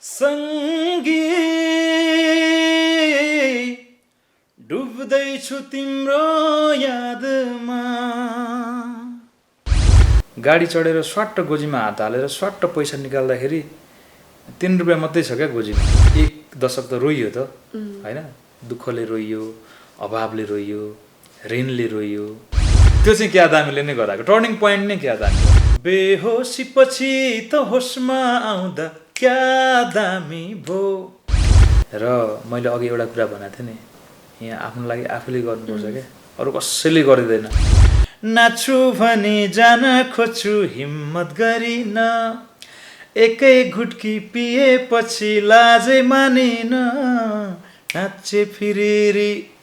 सँगी डुब्दैछु तिम्रो यादमा। गाडी चढेर स्वाट्ट गोजीमा हात हालेर स्वाट्ट पैसा निकाल्दाखेरि 3 रुपियाँ मात्रै छ क्या गोजीमा। 1 दशक त रोइयो त हैन, दुःखले रोइयो, अभावले रोइयो, ऋणले रोइयो। त्यो चाहिँ क्या दामीले नै गराएको टर्निङ पोइन्ट नै क्या दामी। बेहोसी पछि त होसमा आउँदा क्या दामी भो। र मैले अघि एउटा कुरा भनेको थिएँ नि, यहाँ आफ्नो लागि आफूले गर्नुपर्छ क्या, अरू कसैले गरिँदैन। नाच्छु भने जान खोज्छु हिम्मत गरिन, एकै घुटकी पिएपछि लाजै मानिन, नाचे फिरेरी।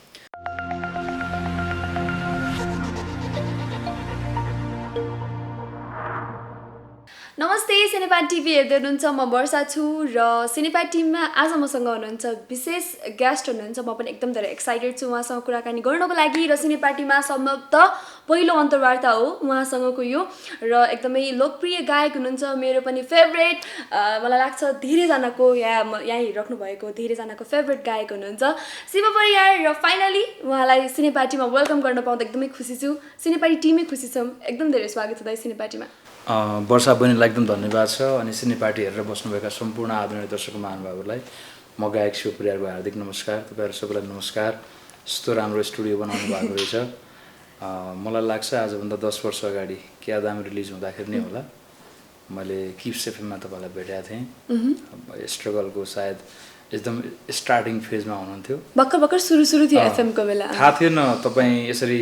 नमस्ते, सिनेप्याड टिभी हेर्दै हुनुहुन्छ। म वर्षा छु र सिनेप्याड टिममा आज मसँग हुनुहुन्छ विशेष गेस्ट हुनुहुन्छ। म पनि एकदम धेरै एक्साइटेड छु उहाँसँग कुराकानी गर्नको लागि। र सिनेप्याड टिममा सम्भवतः पहिलो अन्तर्वार्ता हो उहाँसँगको यो, र एकदमै लोकप्रिय गायक हुनुहुन्छ, मेरो पनि फेभरेट, मलाई लाग्छ धेरैजनाको यहाँ हेरिराख्नु भएको धेरैजनाको फेभरेट गायक हुनुहुन्छ शिव परियार। र फाइनली उहाँलाई सिनेप्याड टिममा वेलकम गर्न पाउँदा एकदमै खुसी छु। सिनेप्याड टिमै खुसी छौँ। एकदम धेरै स्वागत छ दाइ सिनेप्याड टिममा। वर्षा बहिनीलाई एकदम धन्यवाद छ, अनि सिने पार्टी हेरेर बस्नुभएका सम्पूर्ण आदरणीय दर्शक महानुभावहरूलाई म गायक शिव परियारको हार्दिक नमस्कार। तपाईँहरू सबैलाई नमस्कार। यस्तो राम्रो स्टुडियो बनाउनु भएको रहेछ। मलाई लाग्छ आजभन्दा 10 वर्ष अगाडि क्या दामी रिलिज हुँदाखेरि नै होला मैले किप्स एफएममा तपाईँलाई भेटेको थिएँ। स्ट्रगलको सायद एकदम स्टार्टिङ फेजमा हुनुहुन्थ्यो, भर्खर सुरु थियो एफएमको बेला। थाहा थिएन तपाईँ यसरी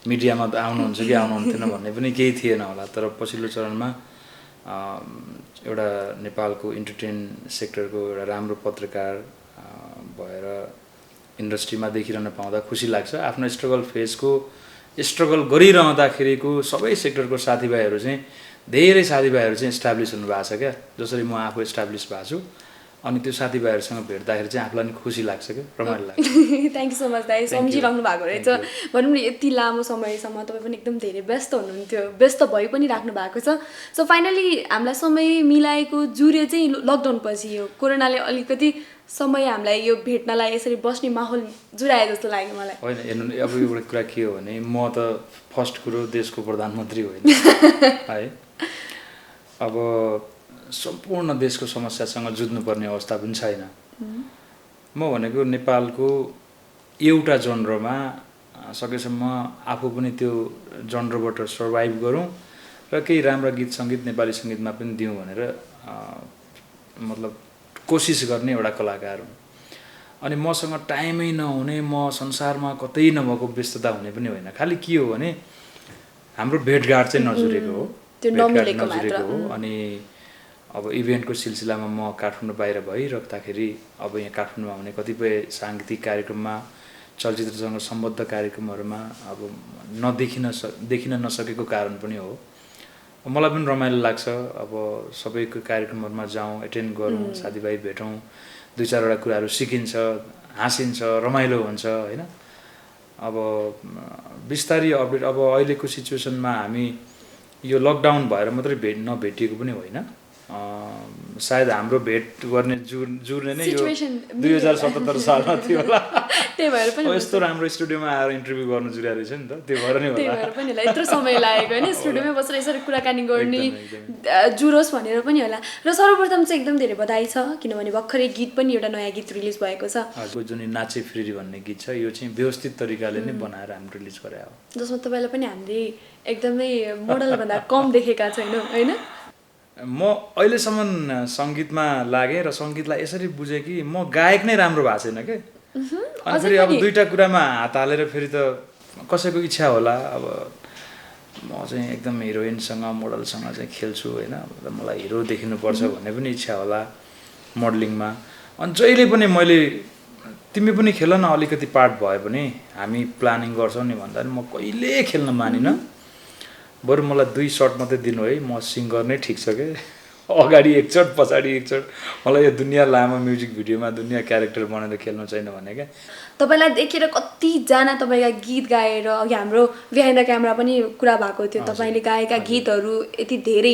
मिडियामा आउनुहुन्छ कि आउनुहुन्थेन भन्ने पनि केही थिएन होला। तर पछिल्लो चरणमा एउटा नेपालको इन्टरटेन सेक्टरको एउटा राम्रो पत्रकार भएर इन्डस्ट्रीमा देखिरहन पाउँदा खुसी लाग्छ। आफ्नो स्ट्रगल गरिरहँदाखेरिको सबै सेक्टरको साथीभाइहरू चाहिँ धेरै साथीभाइहरू चाहिँ इस्टाब्लिस हुनुभएको छ क्या, जसरी म आफू इस्टाब्लिस भएको छु। अनि त्यो साथीभाइहरूसँग भेट्दाखेरि चाहिँ आफूलाई पनि खुसी लाग्छ क्या, रमाइलो लाग्छ। थ्याङ्क यू सो मच दाइ, सम्झिराख्नु भएको रहेछ। भनौँ न यति लामो समयसम्म तपाईँ पनि एकदम धेरै व्यस्त हुनुहुन्थ्यो, व्यस्त भइ पनि राख्नु भएको छ। सो फाइनली हामीलाई समय मिलाएको जुरे चाहिँ लकडाउन पछि हो। कोरोनाले अलिकति समय हामीलाई यो भेट्नलाई यसरी बस्ने माहौल जुराए जस्तो लाग्यो मलाई। होइन हेर्नु, अब एउटा कुरा के हो भने म त फर्स्ट कुरो देशको प्रधानमन्त्री होइन है। अब सम्पूर्ण देशको समस्यासँग जुझ्नुपर्ने अवस्था पनि छैन। म भनेको नेपालको एउटा जनरमा सकेसम्म आफू पनि त्यो जनरबाट सर्भाइभ गरौँ र केही राम्रा गीत सङ्गीत नेपाली सङ्गीतमा पनि दिउँ भनेर मतलब कोसिस गर्ने एउटा कलाकार हुँ। अनि मसँग टाइमै नहुने, म संसारमा कतै नभएको व्यस्तता हुने पनि होइन। खालि के हो भने हाम्रो भेटघाट चाहिँ नजुरेको हो, अनि अब इभेन्टको सिलसिलामा म काठमाडौँ बाहिर भइराख्दाखेरि अब यहाँ काठमाडौँमा हुने कतिपय साङ्गीतिक कार्यक्रममा, चलचित्रसँग सम्बद्ध कार्यक्रमहरूमा अब देखिन नसकेको कारण पनि हो। मलाई पनि रमाइलो लाग्छ अब सबैको कार्यक्रमहरूमा जाउँ, एटेन्ड गरौँ, साथीभाइ भेटौँ, 2-4वटा कुराहरू सिकिन्छ, हाँसिन्छ, रमाइलो हुन्छ होइन। अब बिस्तारै अपडेट, अब अहिलेको सिचुएसनमा हामी यो लकडाउन भएर मात्रै नभेटिएको पनि होइन। सायद हाम्रो भेट गर्ने जुर्ने नै यो 2077 सालमा थियो होला। त्यही भएर पनि यस्तो राम्रो स्टुडियोमा आएर इन्टरभ्यू गर्नु जुरेको रहेछ नि त, त्यो भएर नै होला। त्यही भएर पनि होला यत्रो समय लागेको होइन स्टुडियोमै बसेर यसरी कुराकानी गर्ने जुरोस् भनेर पनि होला। र सर्वप्रथम चाहिँ एकदम धेरै बधाई छ, किनभने भर्खरै गीत पनि एउटा नयाँ गीत रिलिज भएको छ। जुन नाचे फिरी भन्ने गीत छ, यो चाहिँ व्यवस्थित तरिकाले नै बनाएर हामी रिलिज गरे हो, जसमा तपाईँलाई पनि हामीले एकदमै मोडलभन्दा कम देखेका छैनौँ होइन। म अहिलेसम्म सङ्गीतमा लागेँ र सङ्गीतलाई यसरी बुझेँ कि म गायक नै राम्रो भएको छैन क्या। अनि फेरि अब दुईवटा कुरामा हात हालेर फेरि त कसैको इच्छा होला, अब म चाहिँ एकदम हिरोइनसँग मोडलसँग चाहिँ खेल्छु होइन, मलाई हिरो देखिनुपर्छ भन्ने पनि इच्छा होला मोडलिङमा। अनि जहिले पनि मैले तिमी पनि खेल न अलिकति पार्ट भए पनि हामी प्लानिङ गर्छौँ नि भन्दा म कहिले खेल्न मानिनँ। बरु मलाई 2 सर्ट मात्रै दिनु है, म सिङ्गर नै ठिक छ क्या अगाडि एकचोट पछाडि एकचोट मलाई यो दुनियाँ लामो म्युजिक भिडियोमा दुनियाँ क्यारेक्टर बनेर खेल्नु छैन भने क्या तपाईँलाई देखेर कतिजना तपाईँका गीत गाएर अघि हाम्रो बिहाइन्ड द क्यामेरा पनि कुरा भएको थियो तपाईँले गाएका गीतहरू यति धेरै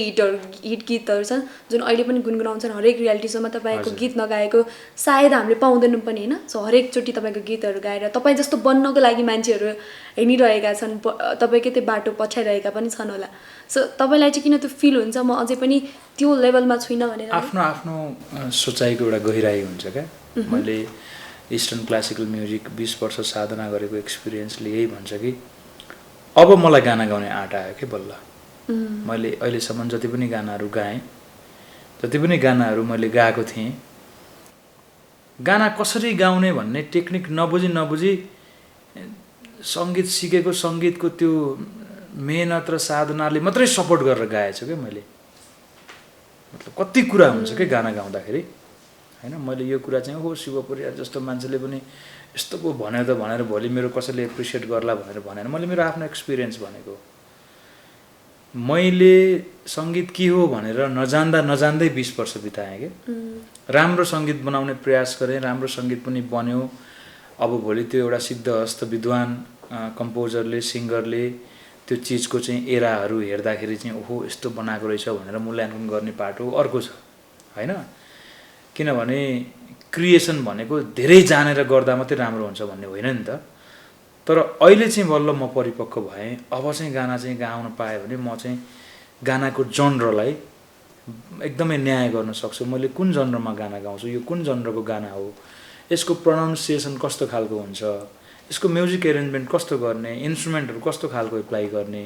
हिट गीतहरू छन् जुन अहिले पनि गुनगुनाउँछन् हरेक रियालिटी सोमा तपाईँको गीत नगाएको सायद हामीले पाउँदैनौँ पनि होइन सो हरेकचोटि तपाईँको गीतहरू गाएर तपाईँ जस्तो बन्नको लागि मान्छेहरू हिँडिरहेका छन् तपाईँकै त्यो बाटो पछ्याइरहेका पनि छन् होला सो तपाईँलाई चाहिँ किन त्यो फिल हुन्छ म अझै पनि त्यो लेभलमा छुइनँ भनेर आफ्नो आफ्नो सोचाइको एउटा गहिराई हुन्छ क्या मैले इस्टर्न क्लासिकल म्युजिक 20 वर्ष साधना गरेको एक्सपिरियन्सले यही भन्छ कि अब मलाई गाना गाउने आँट आयो कि बल्ल मैले अहिलेसम्म जति पनि गानाहरू गाएँ जति पनि गानाहरू मैले गाएको थिएँ गाना कसरी गाउने भन्ने टेक्निक नबुझी सङ्गीत सिकेको सङ्गीतको त्यो मेहनत र साधनाले मात्रै सपोर्ट गरेर गाएछु क्या मैले मतलब कति कुरा हुन्छ क्या गाना गाउँदाखेरि हैन मैले यो कुरा चाहिँ हो शिव परियार जस्तो मान्छेले पनि यस्तो पो भन्यो त भनेर भोलि मेरो कसैले एप्रिसिएट गर्ला भनेर भनेन मैले मेरो आफ्नो एक्सपिरियन्स भनेको मैले सङ्गीत के हो भनेर नजान्दै 20 वर्ष बिताएँ के राम्रो सङ्गीत बनाउने प्रयास गरेँ राम्रो सङ्गीत पनि बन्यो अब भोलि त्यो एउटा सिद्धहस्त विद्वान कम्पोजरले सिङ्गरले त्यो चिजको चाहिँ एराहरू हेर्दाखेरि चाहिँ ओहो यस्तो बनाएको रहेछ भनेर मूल्याङ्कन गर्ने पाटो अर्को छ हैन किनभने क्रिएसन भनेको धेरै जानेर गर्दा मात्रै राम्रो हुन्छ भन्ने होइन नि त तर अहिले चाहिँ बल्ल म परिपक्व भएँ अब चाहिँ गाना चाहिँ गाउन पाएँ भने म चाहिँ गानाको जनरलाई एकदमै न्याय गर्न सक्छु मैले कुन जनरमा गाना गाउँछु यो कुन जनरको गाना हो यसको प्रोनाउन्सिएसन कस्तो खालको हुन्छ यसको म्युजिक एरेन्जमेन्ट कस्तो गर्ने इन्स्ट्रुमेन्टहरू कस्तो खालको एप्लाई गर्ने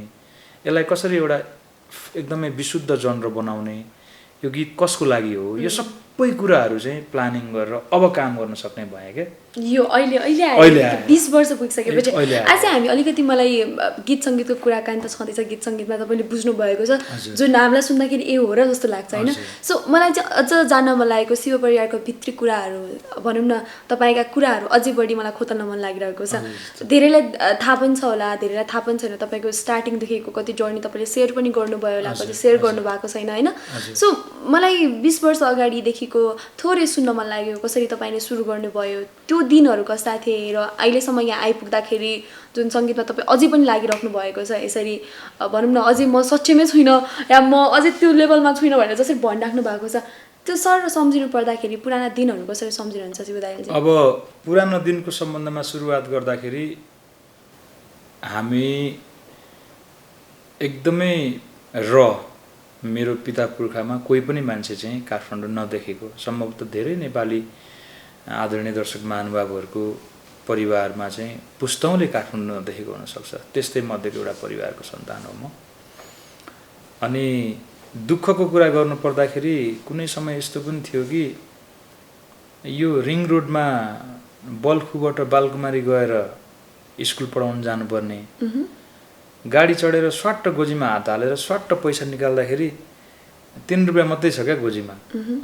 यसलाई कसरी एउटा एकदमै विशुद्ध जनर बनाउने यो गीत कसको लागि हो यो सबै कुराहरू चाहिँ प्लानिङ गरेर अब काम गर्न सक्ने भए क्या यो अहिले आयो 20 वर्ष पुगिसकेपछि आज हामी अलिकति मलाई गीत सङ्गीतको कुराकानी त छँदैछ गीत सङ्गीतमा तपाईँले बुझ्नु भएको छ जुन नामलाई सुन्दाखेरि ए हो र जस्तो लाग्छ होइन सो मलाई चाहिँ अझ जान्न मन लागेको शिव परिवारको भित्री कुराहरू भनौँ न तपाईँका कुराहरू अझै बढी मलाई खोतल्न मन लागिरहेको छ धेरैलाई थाहा पनि छ होला धेरैलाई थाहा पनि छैन तपाईँको स्टार्टिङदेखिको कति जर्नी तपाईँले सेयर पनि गर्नुभयो होला कति सेयर गर्नुभएको छैन होइन सो मलाई 20 वर्ष अगाडिदेखिको थोरै सुन्न मन लाग्यो कसरी तपाईँले सुरु गर्नुभयो त्यो दिनहरू कस्ता थिए र अहिलेसम्म यहाँ आइपुग्दाखेरि जुन सङ्गीतमा तपाईँ अझै पनि लागिराख्नु भएको छ यसरी भनौँ न अझै म सक्षमै छुइनँ या म अझै त्यो लेभलमा छुइनँ भनेर जसरी भनिराख्नु भएको छ त्यो सर सम्झिनु पर्दाखेरि पुराना दिनहरू कसरी सम्झिनुहुन्छ शिव दाइले अब पुरानो दिनको सम्बन्धमा सुरुवात गर्दाखेरि हामी एकदमै मेरो पिता पुर्खामा कोही पनि मान्छे चाहिँ काठमाडौँ नदेखेको सम्भवतः धेरै नेपाली आदरणीय दर्शक महानुभावहरूको परिवारमा चाहिँ पुस्तौँले काठमाडौँ नदेखेको हुनसक्छ त्यस्तै मध्येको एउटा परिवारको सन्तान हो म अनि दुःखको कुरा गर्नु पर्दाखेरि कुनै समय यस्तो पनि थियो कि यो रिङ रोडमा बल्खुबाट बालकुमारी गएर स्कुल पढाउन जानुपर्ने गाडी चढेर स्वाट्ट गोजीमा हात हालेर स्वाट्ट पैसा निकाल्दाखेरि 3 रुपियाँ मात्रै छ क्या गोजीमा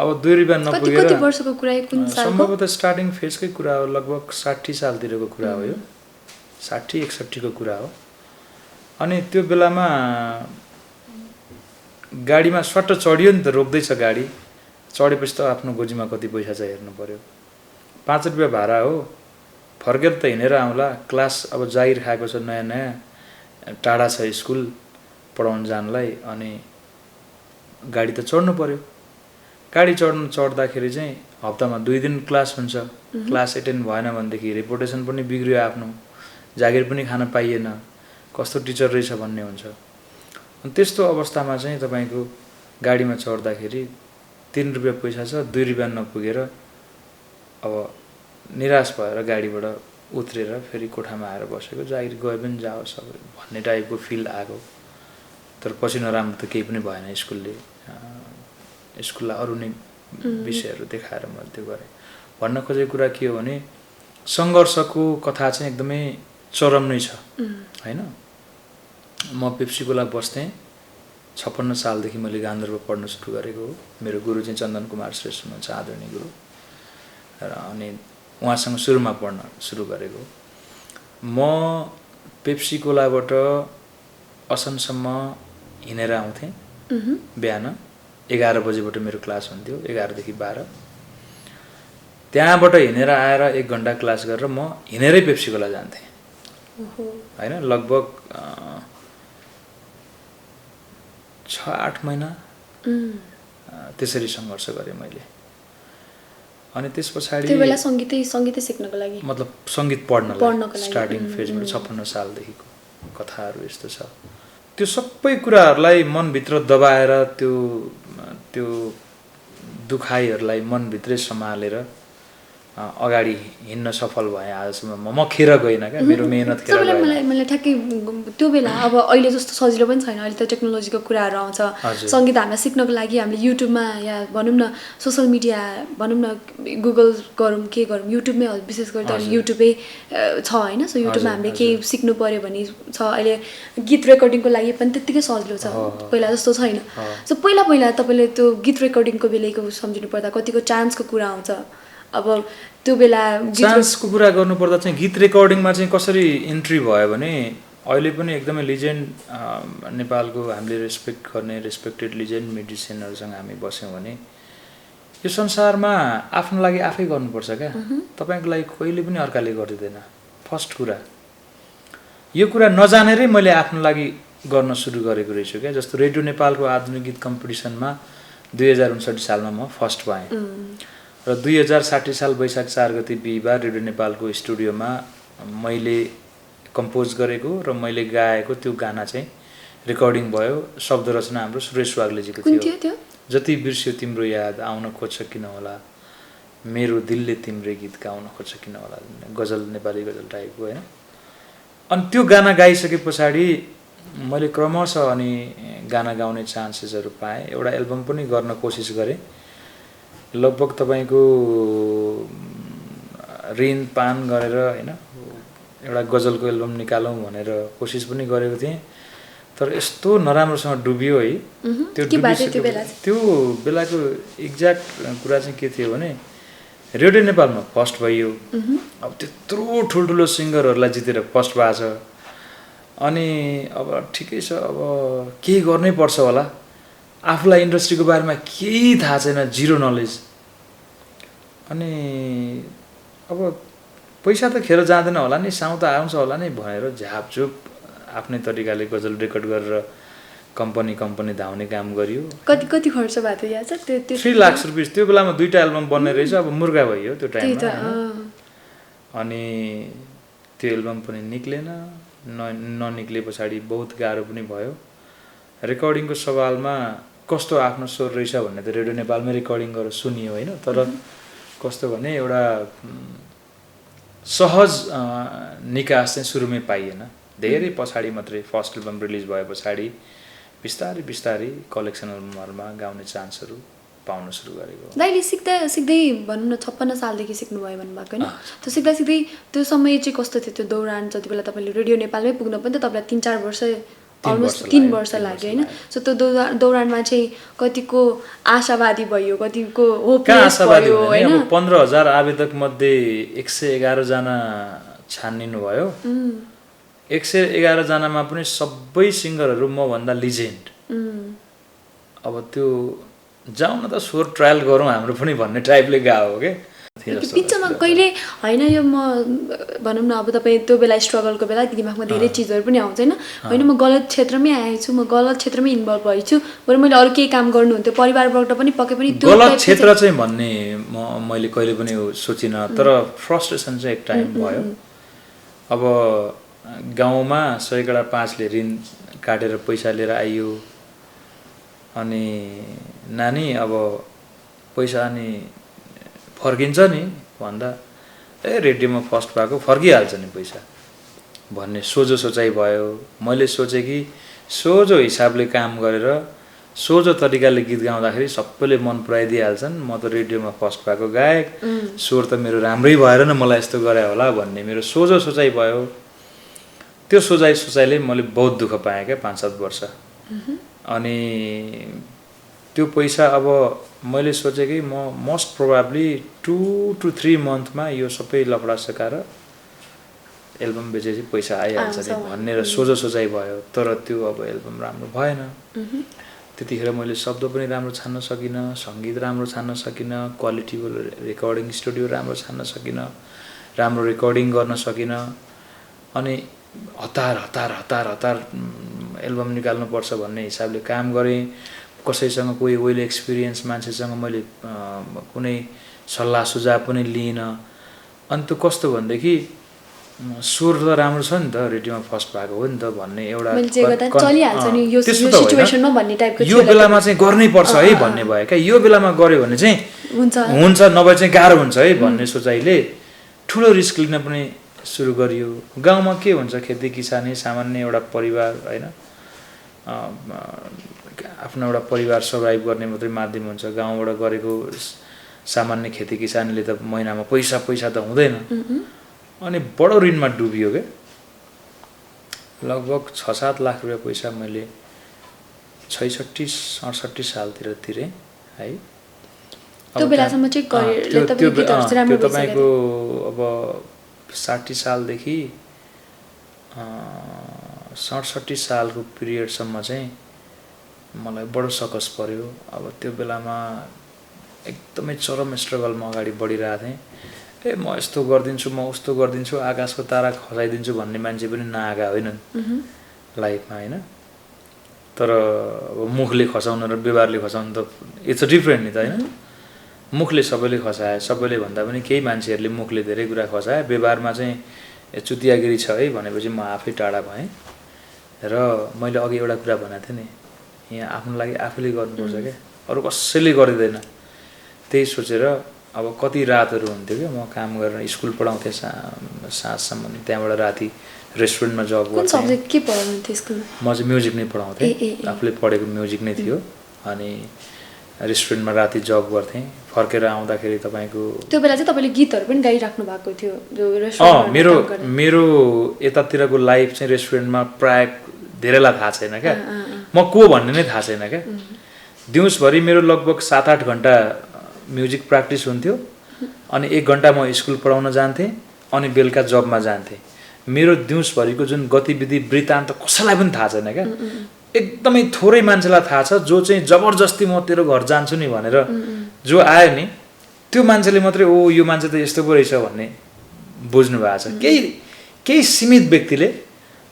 अब 2 रुपियाँ नपुगेर सम्भवतः स्टार्टिङ फेजकै कुरा हो लगभग 60 सालतिरको कुरा हो यो 60-61 को कुरा हो अनि त्यो बेलामा गाडीमा स्वाट्ट चढियो नि त रोक्दैछ गाडी चढेपछि त आफ्नो गोजीमा कति पैसा छ हेर्नु पर्यो 5 रुपियाँ भाडा हो फर्केर त हिँडेर आउँला क्लास अब जागिर खाएको छ नयाँ टाढा छ स्कुल पढाउन जानलाई अनि गाडी त चढ्नु पर्यो गाडी चढ्दाखेरि चाहिँ हप्तामा 2 दिन क्लास हुन्छ क्लास एटेन्ड भएन भनेदेखि रेपुटेसन पनि बिग्रियो आफ्नो जागिर पनि खान पाइएन कस्तो टिचर रहेछ भन्ने हुन्छ अनि त्यस्तो अवस्थामा चाहिँ तपाईको गाडीमा चढ्दाखेरि 3 रुपियाँ पैसा छ 2 रुपियाँ नपुगेर अब निराश भएर गाडीबाट उत्रेर फेरि कोठामा आएर बसेको जागिर गए पनि जाओस् अब भन्ने टाइपको फिल आएको तर पछि नराम्रो त केही पनि भएन स्कुललाई अरू नै विषयहरू देखाएर मैले त्यो गरेँ भन्न खोजेको कुरा के हो भने सङ्घर्षको कथा चाहिँ एकदमै चरम नै छ हैन म पेप्सीकोला बस्थेँ 56 सालदेखि मैले गान्धर्व पढ्न सुरु गरेको हो मेरो गुरु चाहिँ चन्दन कुमार श्रेष्ठ हुनुहुन्छ आदरणीय गुरु र अनि उहाँसँग सुरुमा पढ्न सुरु गरेको म पेप्सीकोलाबाट असनसम्म हिँडेर आउँथेँ बिहान 11 बजेबाट मेरो क्लास हुन्थ्यो, 11 देखि 12। त्यहाँबाट हिँडेर आएर 1 घन्टा क्लास गरेर म हिँडेरै पेप्सी खोला जान्थेँ होइन। लगभग 6-8 महिना त्यसरी सङ्घर्ष गरेँ मैले। अनि त्यस पछाडि त्यो बेला सङ्गीतै सिक्नको लागि मतलब सङ्गीत पढ्नलाई लागि स्टार्टिङ फेजबाट 56 सालदेखिको कथाहरू यस्तो छ। त्यो सबै कुराहरूलाई मनभित्र दबाएर त्यो दुखाइहरूलाई मनभित्रै सम्हालेर अगाडि हिँड्न सफल भएँ आजसम्म। म खेर गइनँ क्या, मेरो मेहनत खेर गएन। मलाई ठ्याक्कै त्यो बेला अब अहिले जस्तो सजिलो पनि छैन, अहिले त टेक्नोलोजीको कुराहरू आउँछ। सङ्गीत हामीलाई सिक्नको लागि हामीले युट्युबमा या भनौँ न सोसल मिडिया भनौँ न गुगल गरौँ के गरौँ, युट्युबमै विशेष गरी त युट्युबै छ होइन। सो युट्युबमा हामीले केही सिक्नु पऱ्यो भने छ। अहिले गीत रेकर्डिङको लागि पनि त्यत्तिकै सजिलो छ, पहिला जस्तो छैन। सो पहिला तपाईँले त्यो गीत रेकर्डिङको बेलाको सम्झिनु पर्दा कतिको चान्सको कुरा आउँछ? अब त्यो बेला चान्सको कुरा गर्नुपर्दा चाहिँ गीत रेकर्डिङमा चाहिँ कसरी इन्ट्री भयो भने अहिले पनि एकदमै लिजेन्ड नेपालको हामीले रेस्पेक्ट गर्ने रेस्पेक्टेड लिजेन्ड म्युजिसियनहरूसँग हामी बस्यौँ भने यो संसारमा आफ्नो लागि आफै गर्नुपर्छ क्या। तपाईँको लागि कहिले पनि अर्काले गरिदिँदैन। फर्स्ट कुरा यो कुरा नजानेरै मैले आफ्नो लागि गर्न सुरु गरेको रहेछु क्या। जस्तो रेडियो नेपालको आधुनिक गीत कम्पिटिसनमा 2059 सालमा म फर्स्ट भएँ र 2060 साल वैशाख 4 गते बिहिबार रेडियो नेपालको स्टुडियोमा मैले कम्पोज गरेको र मैले गाएको त्यो गाना चाहिँ रेकर्डिङ भयो। शब्द रचना हाम्रो सुरेश वाग्लेजीको थियो। जति बिर्स्यो तिम्रो याद आउन खोज्छ किन होला, मेरो दिलले तिम्रै गीत गाउन खोज्छ किन होला, गजल नेपाली गजल टाइपको होइन। अनि त्यो गाना गाइसके पछाडि मैले क्रमशः अनि गाना गाउने चान्सेसहरू पाएँ। एउटा एल्बम पनि गर्न कोसिस गरेँ। लगभग तपाईँको ऋण पान गरेर होइन एउटा गजलको एल्बम निकालौँ भनेर कोसिस पनि गरेको थिएँ, तर यस्तो नराम्रोसँग डुबियो है। त्यो बेलाको एक्ज्याक्ट कुरा चाहिँ के थियो भने रेडियो नेपालमा फर्स्ट भइयो। अब त्यत्रो ठुल्ठुलो सिङ्गरहरूलाई जितेर फर्स्ट भएको छ। अनि अब ठिकै छ, अब केही गर्नै पर्छ होला। आफूलाई इन्डस्ट्रीको बारेमा केही थाहा छैन, जिरो नलेज। अनि अब पैसा त खेर जाँदैन होला नि, साउँ त आउँछ होला नि भनेर झापझुप आफ्नै तरिकाले गजल रेकर्ड गरेर कम्पनी धाउने काम गरियो। कति खर्च भएको थियो याद छ? 3 लाख रुपियाँ। त्यो बेलामा 2टा एल्बम बन्ने रहेछ। अब मुर्गा भइयो त्यो टाइममा। अनि त्यो एल्बम पनि निक्लेन। ननिक्ले पछाडि बहुत गाह्रो पनि भयो। रेकर्डिङको सवालमा कस्तो आफ्नो स्वर रहेछ भन्ने त रेडियो नेपालमै रेकर्डिङ गरेर सुनियो होइन। तर कस्तो भने एउटा सहज निकास चाहिँ सुरुमै पाइएन। धेरै पछाडि मात्रै फर्स्ट एल्बम रिलिज भए पछाडि बिस्तारै कलेक्सन एल्बमहरूमा गाउने चान्सहरू पाउन सुरु गरेको। दाइले सिक्दै भनौँ न 56 सालदेखि सिक्नुभयो भन्नुभएको होइन। त्यो सिक्दै त्यो समय चाहिँ कस्तो थियो? त्यो दौरान जति बेला तपाईँले रेडियो नेपालमै पुग्न पनि त तपाईँलाई 3-4 वर्ष अलमोस्ट 3 वर्ष लाग्यो होइन। सो त्यो दौरानमा चाहिँ कतिको आशावादी भयो, कतिको होपलेस भयो होइन। 15,000 आवेदक मध्ये 111 जना छानिनु भयो। 111 जनामा पनि सबै सिङ्गरहरू म भन्दा लिजेन्ड। अब त्यो जाउँ न त स्वर ट्रायल गरौँ हाम्रो पनि भन्ने टाइपले गाओ के। बिचमा कहिले होइन यो म भनौँ न अब तपाईँ त्यो बेला स्ट्रगलको बेला दिमागमा धेरै चिजहरू पनि आउँछ होइन म गलत क्षेत्रमै आएछु, म गलत क्षेत्रमै इन्भल्भ भएछु, बरु मैले अरू केही काम गर्नुहुन्थ्यो परिवारबाट पनि पक्कै पनि त्यो गलत क्षेत्र चाहिँ भन्ने मैले कहिले पनि सोचिनँ। तर फ्रस्ट्रेसन चाहिँ एक टाइम भयो। अब गाउँमा 100/5ले ऋण काटेर पैसा लिएर आइयो। अनि नानी अब पैसा अनि फर्किन्छ नि भन्दा रेडियोमा फर्स्ट भएको फर्किहाल्छ नि पैसा भन्ने सोझो सोचाइ भयो। मैले सोचेँ कि सोझो हिसाबले काम गरेर सोझो तरिकाले गीत गाउँदाखेरि सबैले मन पराइदिइहाल्छन्। म त रेडियोमा फर्स्ट भएको गायक, स्वर त मेरो राम्रै भएर न मलाई यस्तो गरे होला भन्ने मेरो सोझो सोचाइ भयो। त्यो सोचाइले मैले बहुत दुःख पाएँ क्या 5-7 वर्ष। अनि त्यो पैसा अब मैले सोचेँ कि म मोस्ट प्रोबाब्ली 2 to 3 मन्थमा यो सबै लफडा सकाएर एल्बम बेचेपछि पैसा आइहाल्छ नि भनेर सोझो सोचाइ भयो। तर त्यो अब एल्बम राम्रो भएन। त्यतिखेर मैले शब्द पनि राम्रो छान्न सकिनँ, सङ्गीत राम्रो छान्न सकिनँ, क्वालिटीको रेकर्डिङ स्टुडियो राम्रो छान्न सकिनँ, राम्रो रेकर्डिङ गर्न सकिनँ। अनि हतार एल्बम निकाल्नुपर्छ भन्ने हिसाबले काम गरेँ। कसैसँग कोही वेल एक्सपिरियन्स मान्छेसँग मैले कुनै सल्लाह सुझाव पनि लिइनँ। अनि त्यो कस्तो भनेदेखि स्वर त राम्रो छ नि त, रेडियोमा फर्स्ट भएको हो नि त भन्ने एउटा यो बेलामा चाहिँ गर्नै पर्छ है भन्ने भयो क्या। यो बेलामा गऱ्यो भने चाहिँ हुन्छ, नभए चाहिँ गाह्रो हुन्छ है भन्ने सोचाइले ठुलो रिस्क लिन पनि सुरु गरियो। गाउँमा के हुन्छ, खेती किसानी सामान्य एउटा परिवार होइन, आफ्नो एउटा परिवार सर्भाइभ गर्ने मात्रै माध्यम हुन्छ। गाउँबाट गरेको सामान्य खेती किसानीले त महिनामा पैसा त हुँदैन। अनि बडो ऋणमा डुबियो क्या। लगभग 6-7 लाख रुपियाँ पैसा मैले 66-68 सालतिर तिरेँ है। त्यो बेलासम्म चाहिँ त्यो तपाईँको अब 60 सालदेखि 67 सालको पिरियडसम्म चाहिँ मलाई बडो सकस पर्यो। अब त्यो बेलामा एकदमै चरम स्ट्रगलमा अगाडि बढिरहेको थिएँ। म यस्तो गरिदिन्छु, म उस्तो गरिदिन्छु, आकाशको तारा खसाइदिन्छु भन्ने मान्छे पनि नआएका होइनन् लाइफमा होइन। तर अब मुखले खसाउनु र व्यवहारले खसाउनु त इट्स अ डिफ्रेन्ट नि त होइन। मुखले सबैले खसाए, सबैले भन्दा पनि केही मान्छेहरूले मुखले धेरै कुरा खसाए, व्यवहारमा चाहिँ चुतियागिरी छ है भनेपछि म आफै टाढा भएँ। र मैले अघि एउटा कुरा भनेको थिएँ नि, यहाँ आफ्नो लागि आफैले गर्नुपर्छ क्या, अरू कसैले गरिँदैन। त्यही सोचेर अब कति रातहरू हुन्थ्यो क्या, म काम गरेर स्कुल पढाउँथेँ साँझसम्म, त्यहाँबाट राति रेस्टुरेन्टमा जब गर्थेँ। के पढाउनुहुन्थ्यो स्कुलमा? म चाहिँ म्युजिक नै पढाउँथेँ, आफूले पढेको म्युजिक नै थियो। अनि रेस्टुरेन्टमा राति जब गर्थेँ, फर्केर आउँदाखेरि तपाईँको त्यो बेला चाहिँ तपाईँले गीतहरू पनि गाइराख्नु भएको थियो जो रेस्टुरेन्टमा? मेरो यतातिरको लाइफ चाहिँ रेस्टुरेन्टमा प्राय धेरैलाई थाहा छैन क्या, म को भन्ने नै थाहा छैन क्या। दिउँसभरि मेरो लगभग 7-8 घन्टा म्युजिक प्र्याक्टिस हुन्थ्यो, अनि 1 घन्टा म स्कुल पढाउन जान्थेँ, अनि बेलुका जबमा जान्थेँ। मेरो दिउँसभरिको जुन गतिविधि वृत्तान्त कसैलाई पनि थाहा छैन क्या। एकदमै थोरै मान्छेलाई थाहा छ, जो चाहिँ जबरजस्ती म तेरो घर जान्छु नि भनेर जो आयो नि, त्यो मान्छेले मात्रै ओ यो मान्छे त यस्तो पो रहेछ भन्ने बुझ्नु भएको छ। केही सीमित व्यक्तिले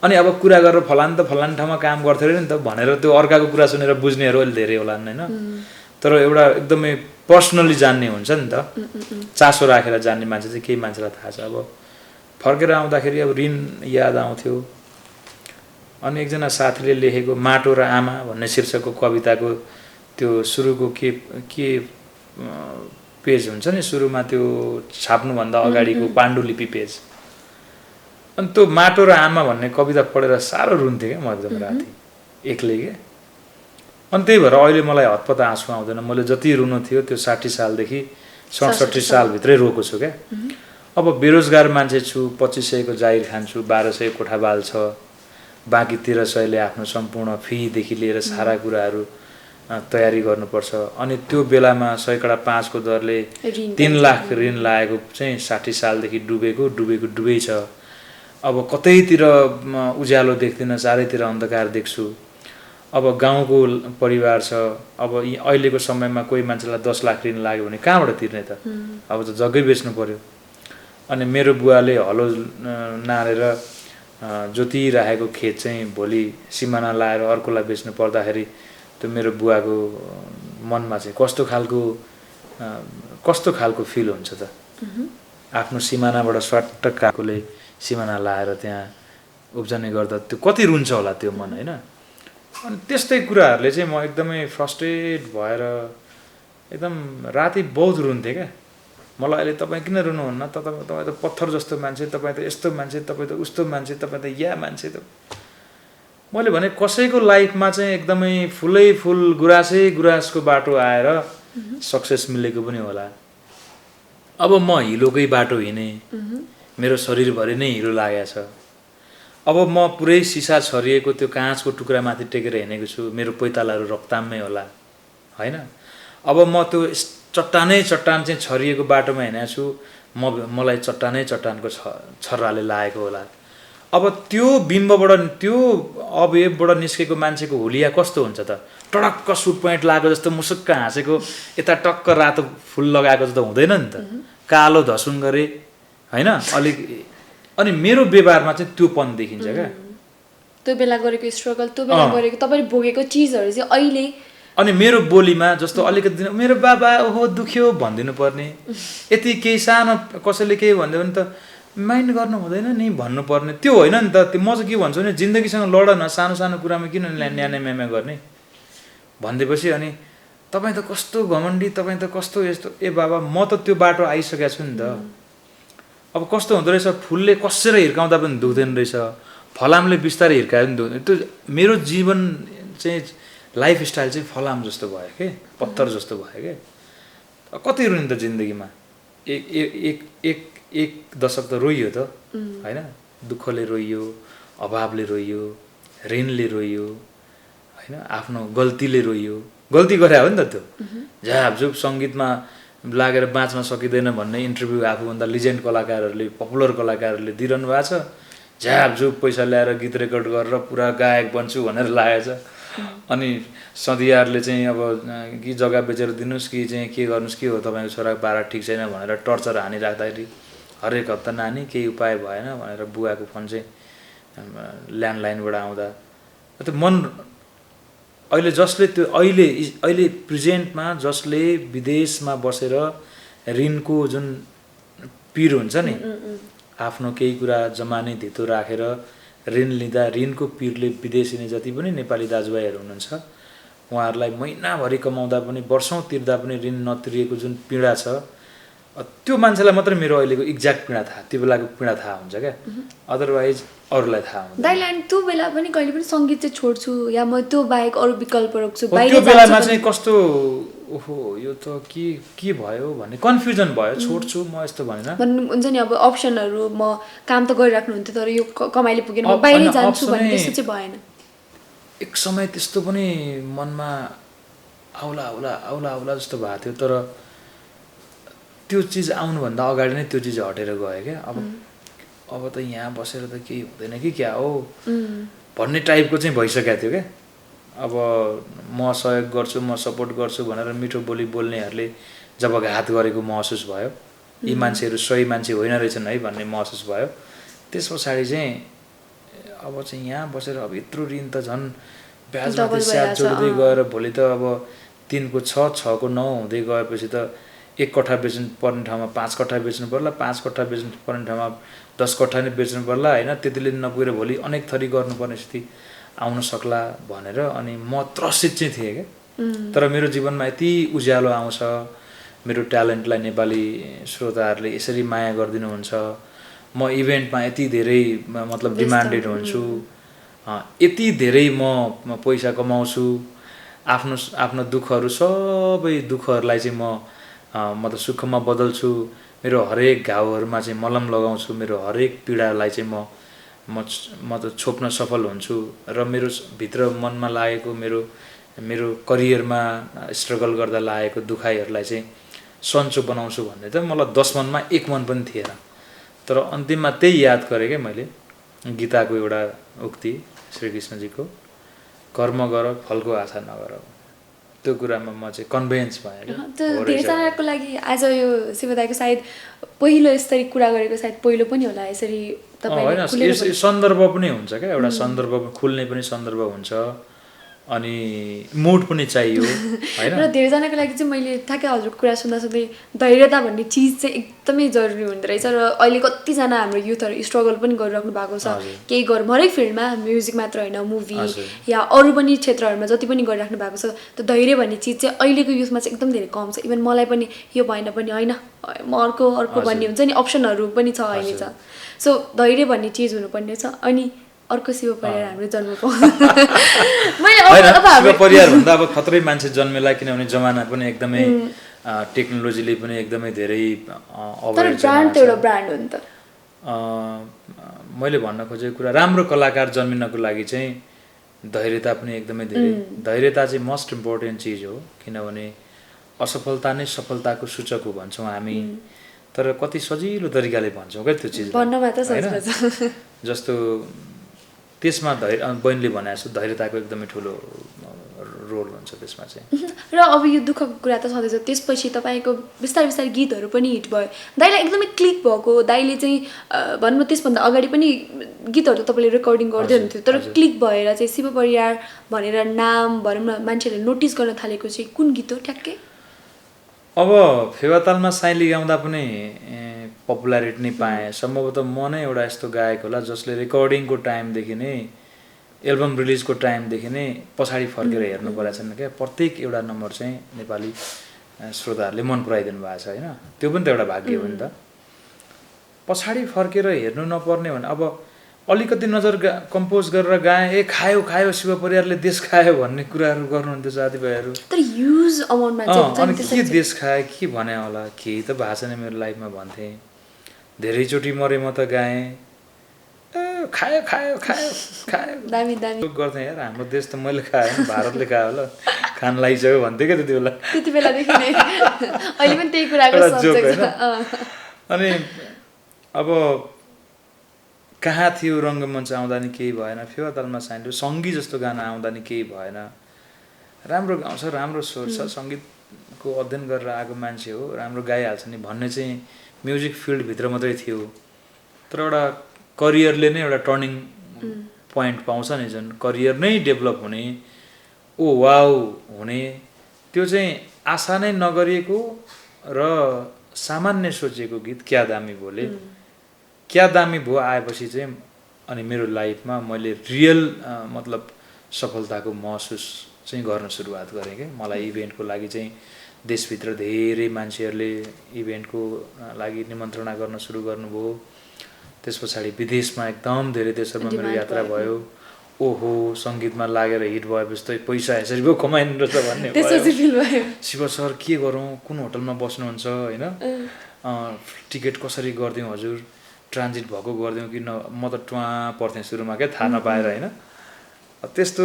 अनि अब कुरा गरेर फलान ठाउँमा काम गर्थ्यो अरे नि त भनेर त्यो अर्काको कुरा सुनेर बुझ्नेहरू अहिले धेरै होलान् होइन। तर एउटा एकदमै पर्सनली जान्ने हुन्छ नि त, चासो राखेर जान्ने मान्छे चाहिँ केही मान्छेलाई थाहा छ। अब फर्केर आउँदाखेरि अब ऋण याद आउँथ्यो। अनि एकजना साथीले लेखेको माटो र आमा भन्ने शीर्षकको कविताको त्यो सुरुको के पेज हुन्छ नि, सुरुमा त्यो छाप्नुभन्दा अगाडिको पाण्डुलिपि पेज। अनि त्यो माटो र आमा भन्ने कविता पढेर साह्रो रुन्थेँ क्या म एकदम राति एक्लै क्या। अनि त्यही भएर अहिले मलाई हतपत आँसु आउँदैन। मैले जति रुनु थियो त्यो 60 सालदेखि 67 सालभित्रै रोएको छु क्या। अब बेरोजगार मान्छे छु, 2500 को जागिर खान्छु, 1200 कोठाबाल छ, बाँकी 1300ले आफ्नो सम्पूर्ण फीदेखि लिएर सारा कुराहरू तयारी गर्नुपर्छ। अनि त्यो बेलामा 5% को दरले 3 लाख ऋण लागेको चाहिँ 60 सालदेखि डुबै छ। अब कतैतिर उज्यालो देख्दिनँ, चारैतिर अन्धकार देख्छु। अब गाउँको परिवार छ, अब अहिलेको समयमा कोही मान्छेलाई 10 लाख ऋण लाग्यो भने कहाँबाट तिर्ने त? अब त जग्गै बेच्नु पर्यो। अनि मेरो बुवाले हलो नारेर जोतिराखेको खेत चाहिँ भोलि सिमाना लाएर अर्कोलाई बेच्नु पर्दाखेरि त्यो मेरो बुवाको मनमा चाहिँ कस्तो खालको फिल हुन्छ त? आफ्नो सिमानाबाट स्वाट्ट काकोले सिमाना लाएर त्यहाँ उब्जने गर्दा त्यो कति रुन्छ होला त्यो मन होइन। अनि त्यस्तै कुराहरूले चाहिँ म एकदमै फ्रस्ट्रेट भएर एकदम राति बहुत रुन्थेँ क्या। मलाई अहिले तपाईँ किन रुनुहुन्न त, तपाईँ त पत्थर जस्तो मान्छे, तपाईँ त यस्तो मान्छे, तपाईँ त उस्तो मान्छे, तपाईँ त या मान्छे त। मैले भने कसैको लाइफमा चाहिँ एकदमै फुल गुराँसको बाटो आएर सक्सेस मिलेको पनि होला। अब म हिलोकै बाटो हिँडेँ, मेरो शरीरभरि नै हिलो लागेको छ। अब म पुरै सिसा छरिएको त्यो काँचको टुक्रामाथि टेकेर हिँडेको छु, मेरो पैतालाहरू रक्ताममै होला होइन। अब म त्यो चट्टान चाहिँ छरिएको बाटोमा हिँडेको छु, मलाई चट्टानको छर्राले लागेको होला। अब त्यो बिम्बबाट त्यो अवयवबाट निस्केको मान्छेको हुलिया कस्तो हुन्छ त टडक्क सुट प्यान्ट लगाएको जस्तो मुसुक्क हाँसेको यता टक्क रातो फुल लगाएको जस्तो हुँदैन नि त कालो धसुन गरे होइन अलिक अनि मेरो व्यवहारमा चाहिँ त्यो पन देखिन्छ क्या त्यो बेला गरेको स्ट्रगल त्यो बेला गरेको तपाईँले भोगेको चिजहरू चाहिँ अहिले अनि मेरो बोलीमा जस्तो अलिकति मेरो बाबा ओहो दुख्यो भनिदिनु पर्ने यति केही सानो कसैले केही भनिदियो भने त माइन्ड गर्नु हुँदैन नि भन्नुपर्ने त्यो होइन नि त म चाहिँ के भन्छु भने जिन्दगीसँग लड न सानो सानो कुरामा किन न्याने म्यामे गर्ने भनिदिएपछि अनि तपाईँ त कस्तो घमण्डी तपाईँ त कस्तो यस्तो ए बाबा म त त्यो बाटो आइसकेको छु नि त अब कस्तो हुँदो रहेछ फुलले कसेर हिर्काउँदा पनि दुख्दैन रहेछ फलामले बिस्तारै हिर्कायो पनि दुख्दैन त्यो मेरो जीवन चाहिँ लाइफस्टाइल चाहिँ फलाम जस्तो भयो के पत्थर जस्तो भयो के कति रुनि त जिन्दगीमा एक एक एक एक दशक त रोइयो त होइन दुःखले रोइयो अभावले रोइयो ऋणले रोइयो होइन आफ्नो गल्तीले रोइयो गल्ती गरे हो नि त त्यो झापझुप सङ्गीतमा लागेर बाँच्न सकिँदैन भन्ने इन्टरभ्यू आफूभन्दा लिजेन्ड कलाकारहरूले पपुलर कलाकारहरूले दिइरहनु भएको छ झापझुप पैसा ल्याएर गीत रेकर्ड गरेर पुरा गायक बन्छु भनेर लागेको छ अनि सधियाहरूले चाहिँ अब कि जग्गा बेचेर दिनुहोस् कि चाहिँ के गर्नुहोस् के हो तपाईँको छोराको पारा ठिक छैन भनेर टर्चर हानिराख्दाखेरि हरेक हप्ता नानी केही उपाय भएन भनेर बुवाको फोन चाहिँ ल्यान्डलाइनबाट आउँदा त्यो मन अहिले जसले त्यो अहिले प्रेजेन्टमा जसले विदेशमा बसेर ऋणको जुन पिर हुन्छ नि आफ्नो केही कुरा जमानी धितो राखेर ऋण लिँदा ऋणको पिरले विदेशिने जति पनि नेपाली दाजुभाइहरू हुनुहुन्छ उहाँहरूलाई महिनाभरि कमाउँदा पनि वर्षौँ तिर्दा पनि ऋण नतिरिएको जुन पीडा छ त्यो मान्छेलाई मात्रै मेरो अहिलेको एक्ज्याक्ट पीडा थाहा त्यो बेलाको पीडा थाहा हुन्छ क्या अदरवाइज अरूलाई थाहा हुन्छ दाइले अनि त्यो बेला पनि कहिले पनि सङ्गीत चाहिँ छोड्छु या म त्यो बाहेक अरू विकल्प रोक्छु त्यो बेलामा चाहिँ कस्तो ओहो यो त के भयो भन्ने कन्फ्युजन भयो छोड्छु म यस्तो भनेर हुन्छ नि अब अप्सनहरू म काम त गरिराख्नुहुन्थ्यो तर यो कमाइले पुगेन म बाहिरै जान्छु भन्ने त्यस्तो चाहिँ भएन एक समय त्यस्तो पनि मनमा आउला आउला आउला आउला जस्तो भएको थियो तर त्यो चिज आउनुभन्दा अगाडि नै त्यो चिज हटेर गयो क्या अब त यहाँ बसेर त केही हुँदैन कि क्या हो भन्ने टाइपको चाहिँ भइसकेको थियो क्या अब म सहयोग गर्छु म सपोर्ट गर्छु भनेर मिठो बोली बोल्नेहरूले जब घात गरेको महसुस भयो यी मान्छेहरू सही मान्छे होइन रहेछन् है भन्ने महसुस भयो त्यस पछाडि चाहिँ अब चाहिँ यहाँ बसेर अब यत्रो ऋण त झन् ब्याजमा स्याज जोड्दै गएर भोलि त अब 3 को 6 6 को 9 हुँदै गएपछि त 1 कट्ठा बेच्नु पर्ने ठाउँमा 5 कट्ठा बेच्नु पर्ला 5 कट्ठा बेच्नु पर्ने ठाउँमा 10 कट्ठा नै बेच्नु पर्ला होइन त्यतिले नपुगेर भोलि अनेक थरी गर्नुपर्ने स्थिति आउन सक्ला भनेर अनि म त्रसित चाहिँ थिएँ क्या तर मेरो जीवनमा यति उज्यालो आउँछ मेरो ट्यालेन्टलाई नेपाली श्रोताहरूले यसरी माया गरिदिनुहुन्छ म इभेन्टमा यति धेरै मतलब डिमान्डेड हुन्छु यति धेरै म पैसा कमाउँछु आफ्नो दुःखहरू सबै दुःखहरूलाई चाहिँ म त सुखमा बदल्छु मेरो हरेक घाउहरूमा चाहिँ मलम लगाउँछु मेरो हरेक पीडालाई चाहिँ म त छोप्न सफल हुन्छु र मेरो भित्र मनमा लागेको मेरो करियरमा स्ट्रगल गर्दा लागेको दुखाइहरूलाई चाहिँ सन्चो बनाउँछु भन्ने त मलाई 10 मनमा 1 मन पनि थिएन तर अन्तिममा त्यही याद गरेँ क्या मैले गीताको एउटा उक्ति श्रीकृष्णजीको कर्म गर फलको आशा नगर त्यो कुरामा म चाहिँ कन्भिन्स भएँ त्यो धेरैजनाको लागि आज यो शिवदाईको सायद पहिलो यसरी कुरा गरेको सायद पहिलो पनि होला यसरी होइन सन्दर्भ पनि हुन्छ क्या एउटा सन्दर्भ खुल्ने पनि सन्दर्भ हुन्छ अनि मुड पनि चाहियो हैन र धेरैजनाको लागि चाहिँ मैले ठ्याक्कै हजुरको कुरा सुन्दा सुन्दै धैर्यता भन्ने चिज चाहिँ एकदमै जरुरी हुँदो रहेछ र अहिले कतिजना हाम्रो युथहरू स्ट्रगल पनि गरिराख्नु भएको छ केही गर्नु हरेक फिल्डमा म्युजिक मात्र होइन मुभी या अरू पनि क्षेत्रहरूमा जति पनि गरिराख्नु भएको छ त्यो धैर्य भन्ने चिज चाहिँ अहिलेको युथमा चाहिँ एकदम धेरै कम छ इभन मलाई पनि यो भएन पनि होइन म अर्को भन्ने हुन्छ नि अप्सनहरू पनि छ अहिले छ सो धैर्य भन्ने चिज हुनुपर्ने छ अनि अर्को शिव परियार हाम्रो जन्मको शिव परियार भन्दा अब खत्रै मान्छे जन्मेला किनभने जमाना पनि एकदमै टेक्नोलोजीले पनि एकदमै धेरै ब्रान्ड हो नि त मैले भन्न खोजेको कुरा राम्रो कलाकार जन्मिनको लागि चाहिँ धैर्यता पनि एकदमै धेरै धैर्यता चाहिँ मोस्ट इम्पोर्टेन्ट चिज हो किनभने असफलता नै सफलताको सूचक हो भन्छौँ हामी तर कति सजिलो तरिकाले भन्छौँ क्या त्यो चिज भन्नमा त सजिलो छ जस्तो त्यसमा बहिनीले भने जस्तो धैर्यताको एकदमै ठुलो रोल हुन्छ त्यसमा चाहिँ र अब यो दुःखको कुरा त छँदैछ त्यसपछि तपाईँको बिस्तारै बिस्तारै गीतहरू पनि हिट भयो दाइलाई एकदमै क्लिक भएको दाइले चाहिँ भनौँ न त्यसभन्दा अगाडि पनि गीतहरू त तपाईँले रेकर्डिङ गर्दै हुनुहुन्थ्यो तर क्लिक भएर चाहिँ शिव परियार भनेर नाम भनौँ न मान्छेहरूले नोटिस गर्न थालेको चाहिँ कुन गीत हो ठ्याक्कै अब फेवातालमा साइली गाउँदा पनि पपुलारिटी नै पाएँ सम्भवतः म नै एउटा यस्तो गायक होला जसले रेकर्डिङको टाइमदेखि नै एल्बम रिलिजको टाइमदेखि नै पछाडि फर्केर हेर्नु परेको छैन क्या प्रत्येक एउटा नम्बर चाहिँ नेपाली श्रोताहरूले मन पराइदिनु भएको छ होइन त्यो पनि त एउटा भाग्य हो नि त पछाडि फर्केर हेर्नु नपर्ने भने अब अलिकति नजर कम्पोज गरेर गाएँ ए खायो खायो शिव परियारले देश खायो भन्ने कुराहरू गर्नुहुन्थ्यो साथीभाइहरू तर युज अमाउन्टमा अनि के देश खायो के भने होला केही त भएको छैन मेरो लाइफमा भन्थेँ धेरैचोटि मरे म त गाएँ खायो खायो खायो खायो दामी दामी गर्थेँ यार हाम्रो देश त मैले खाएँ भारतले खायो होला खान लागिसक्यो भन्थ्यो क्या त्यति बेलादेखि नै अहिले पनि त्यही कुराको सब्जेक्ट छ अनि अब कहाँ थियो रङ्गमञ्च आउँदा नि केही भएन फेवातालमा साइन्डो सङ्गीत जस्तो गाना आउँदा नि केही भएन राम्रो गाउँछ राम्रो स्वर छ सङ्गीतको अध्ययन गरेर आएको मान्छे हो राम्रो गाइहाल्छ नि भन्ने चाहिँ म्युजिक फिल्डभित्र मात्रै थियो तर एउटा करियरले नै एउटा टर्निङ पोइन्ट पाउँछ नि जुन करियर नै डेभलप हुने ओ वाउ हुने त्यो चाहिँ आशा नै नगरिएको र सामान्य सोचेको गीत क्या दामी भोले क्या दामी भो आएपछि चाहिँ अनि मेरो लाइफमा मैले रियल मतलब सफलताको महसुस चाहिँ गर्न सुरुवात गरेँ क्या मलाई इभेन्टको लागि चाहिँ देशभित्र धेरै मान्छेहरूले इभेन्टको लागि निमन्त्रणा गर्न सुरु गर्नुभयो त्यस पछाडि विदेशमा एकदम धेरै देशहरूमा मेरो यात्रा भयो ओहो सङ्गीतमा लागेर हिट भएपछि त पैसा यसरी पो कमाइनु रहेछ भन्ने भयो शिव सर के गरौँ कुन होटलमा बस्नुहुन्छ होइन टिकट कसरी गरिदिउँ हजुर ट्रान्जिट भएको गरिदिउँ कि न म त ट्वा पर्थेँ सुरुमा क्या थाहा नपाएर होइन त्यस्तो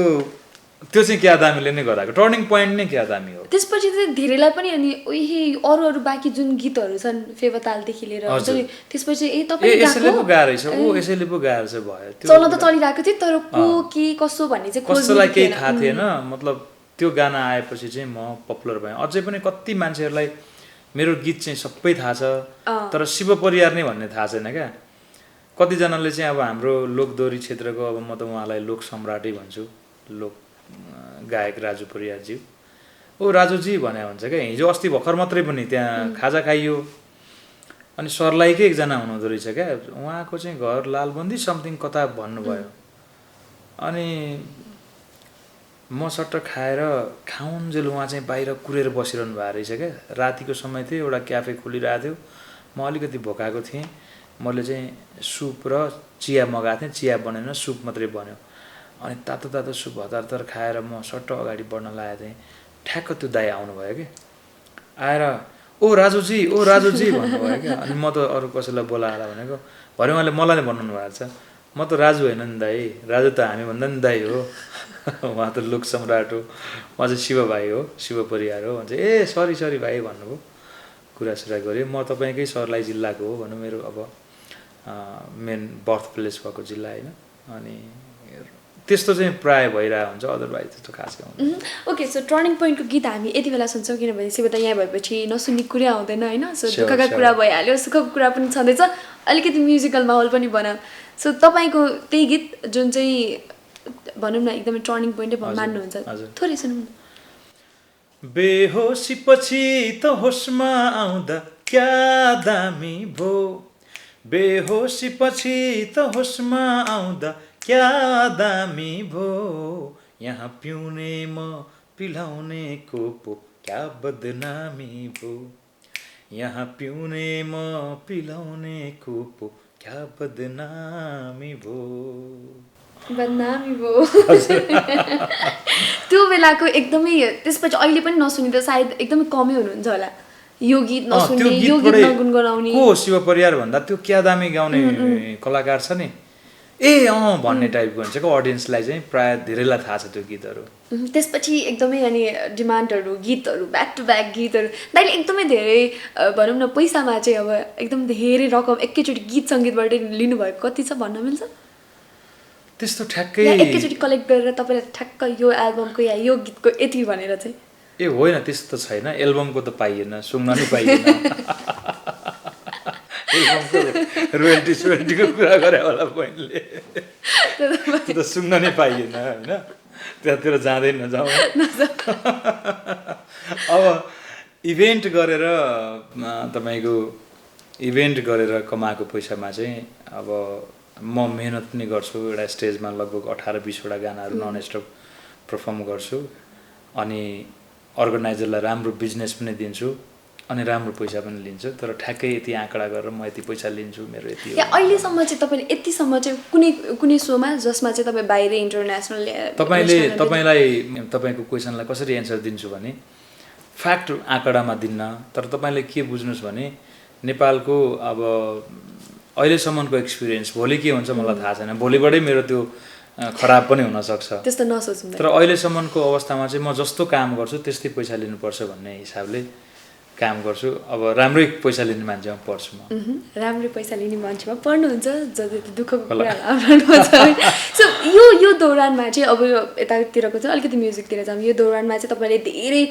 त्यो चाहिँ क्या दामीले नै गराएको टर्निङ पोइन्ट नै क्या दामी हो त्यसपछि चाहिँ धेरैलाई पनि अनि उही अरू अरू बाँकी जुन गीतहरू छन् फेवातालदेखि लिएर त्यसपछि ए तपाईँ यसैले पो गाएको रहेछ ऊ यसैले पो गाएर चाहिँ भयो चल्न त चलिरहेको थियो तर को के कसो भन्ने चाहिँ कसैलाई केही थाहा थिएन मतलब त्यो गाना आएपछि चाहिँ म पपुलर भएँ अझै पनि कति मान्छेहरूलाई मेरो गीत चाहिँ सबै थाहा छ तर शिव परियार नै भन्ने थाहा छैन क्या कतिजनाले चाहिँ अब हाम्रो लोकदोरी क्षेत्रको अब म त उहाँलाई लोक सम्राटै भन्छु लोक गायक राजु परियारज्यू ओ राजुजी भने हुन्छ क्या हिजो अस्ति भर्खर मात्रै पनि त्यहाँ खाजा खाइयो अनि सर्लाहीकै एकजना हुनुहुँदो रहेछ क्या उहाँको चाहिँ घर लालबन्दी समथिङ कता भन्नुभयो अनि म सट्ट खाएर खाउन्जेल उहाँ चाहिँ बाहिर कुरेर बसिरहनु भएको रहेछ क्या रातिको समय थियो एउटा क्याफे खोलिरहेको थियो म अलिकति भोकाएको थिएँ मैले चाहिँ सुप र चिया मगाएको थिएँ चिया बनेन सुप मात्रै बन्यो अनि तातो तातो सुप हतार खाएर म सट्ट अगाडि बढ्न लागेको थिएँ ठ्याक्क त्यो दाइ आउनुभयो कि आएर ओ राजुजी भन्नुभयो क्या अनि म त अरू कसैलाई बोलाएर भनेको भरे उहाँले मलाई नै बनाउनु भएको छ म त राजु होइन नि दाइ राजु त हामीभन्दा नि दाइ हो उहाँ त लोक सम्राट हो उहाँ चाहिँ शिव भाइ हो शिव परियार हो भन्छ ए सरी भाइ भन्नुभयो कुरासुरा गऱ्यो म तपाईँकै सर्लाही जिल्लाको हो भनौँ मेरो अब मेन बर्थ प्लेस भएको जिल्ला होइन अनि त्यस्तो चाहिँ प्रायः भइरहेको हुन्छ अदरवाइज त्यस्तो खास ओके सो टर्निङ पोइन्टको गीत हामी यति बेला सुन्छौँ किनभने शिव त यहाँ भएपछि नसुन्ने कुरा आउँदैन होइन सो दुःखका कुरा भइहाल्यो सुखको कुरा पनि छँदैछ अलिकति म्युजिकल माहौल पनि बनाऊ सो तपाईँको त्यही गीत जुन चाहिँ भनौँ न एकदमै टर्निङ पोइन्टै मान्नुहुन्छ थोरै सुनौँ बेहोसी पछि त होसमा आउँदा क्या दामी भो बेहोसी पछि त होसमा आउँदा क्या दामी भो यहाँ पिउने म पिलाउने को पो क्या बदनामी भो यहाँ पिउने म पिलाउने को पो क्या बदनामी भो बदनामी भो त्यो बेलाको एकदमै त्यसपछि अहिले पनि नसुनिँदा सायद एकदमै कमै हुनुहुन्छ होला यो गीत नसुन्ने यो गीत नगुनगुनाउने को शिव परियार भन्दा त्यो क्या दामी गाउने कलाकार छ नि भन्ने टाइपको हुन्छ क्या अडियन्सलाई चाहिँ प्रायः धेरैलाई थाहा छ त्यो गीतहरू। त्यसपछि एकदमै अनि डिमान्डहरू गीतहरू ब्याक टु ब्याक गीतहरू दाइले एकदमै धेरै भनौँ न पैसामा चाहिँ अब एकदम धेरै रकम एकैचोटि गीत सङ्गीतबाट लिनुभएको कति छ भन्न मिल्छ? त्यस्तो ठ्याक्कै एकैचोटि कलेक्ट गरेर तपाईँलाई ठ्याक्क यो एल्बमको या यो गीतको यति भनेर चाहिँ? होइन त्यस्तो छैन, एल्बमको त पाइएन, सुन्न नि पाइएन। एल्बमको रोयल्टीको कुरा गरे होला मैले, त्यो त सुन्न नै पाइएन होइन, त्यहाँतिर जाँदै नजाउँ। अब इभेन्ट गरेर तपाईँको इभेन्ट गरेर कमाएको पैसामा चाहिँ अब म मेहनत पनि गर्छु, एउटा स्टेजमा लगभग 18-20वटा गानाहरू नन स्टप पर्फर्म गर्छु, अनि अर्गनाइजरलाई राम्रो बिजनेस पनि दिन्छु, अनि राम्रो पैसा पनि लिन्छु। तर ठ्याक्कै यति आँकडा गरेर म यति पैसा लिन्छु मेरो यति हो। अहिलेसम्म चाहिँ तपाईँले यतिसम्म चाहिँ कुनै सोमा जसमा चाहिँ तपाईँ बाहिर इन्टरनेसनल तपाईँलाई तपाईँको क्वेसनलाई कसरी एन्सर दिन्छु भने फ्याक्ट आँकडामा दिन्न, तर तपाईँले के बुझ्नुहोस् भने नेपालको अब अहिलेसम्मको एक्सपिरियन्स, भोलि के हुन्छ मलाई थाहा छैन, भोलिबाटै मेरो त्यो खराब पनि हुनसक्छ, त्यस्तो नसोच्नु। तर अहिलेसम्मको अवस्थामा चाहिँ म जस्तो काम गर्छु त्यस्तै पैसा लिनुपर्छ भन्ने हिसाबले काम गर्छु। अब राम्रै पैसा लिने मान्छेमा पर्छु म। राम्रै पैसा लिने मान्छेमा पर्नुहुन्छ, जति दुःखको कुरा सो यो दौरानमा चाहिँ अब यो यतातिरको चाहिँ अलिकति म्युजिकतिर जाऊँ। यो दौरानमा चाहिँ तपाईँले धेरै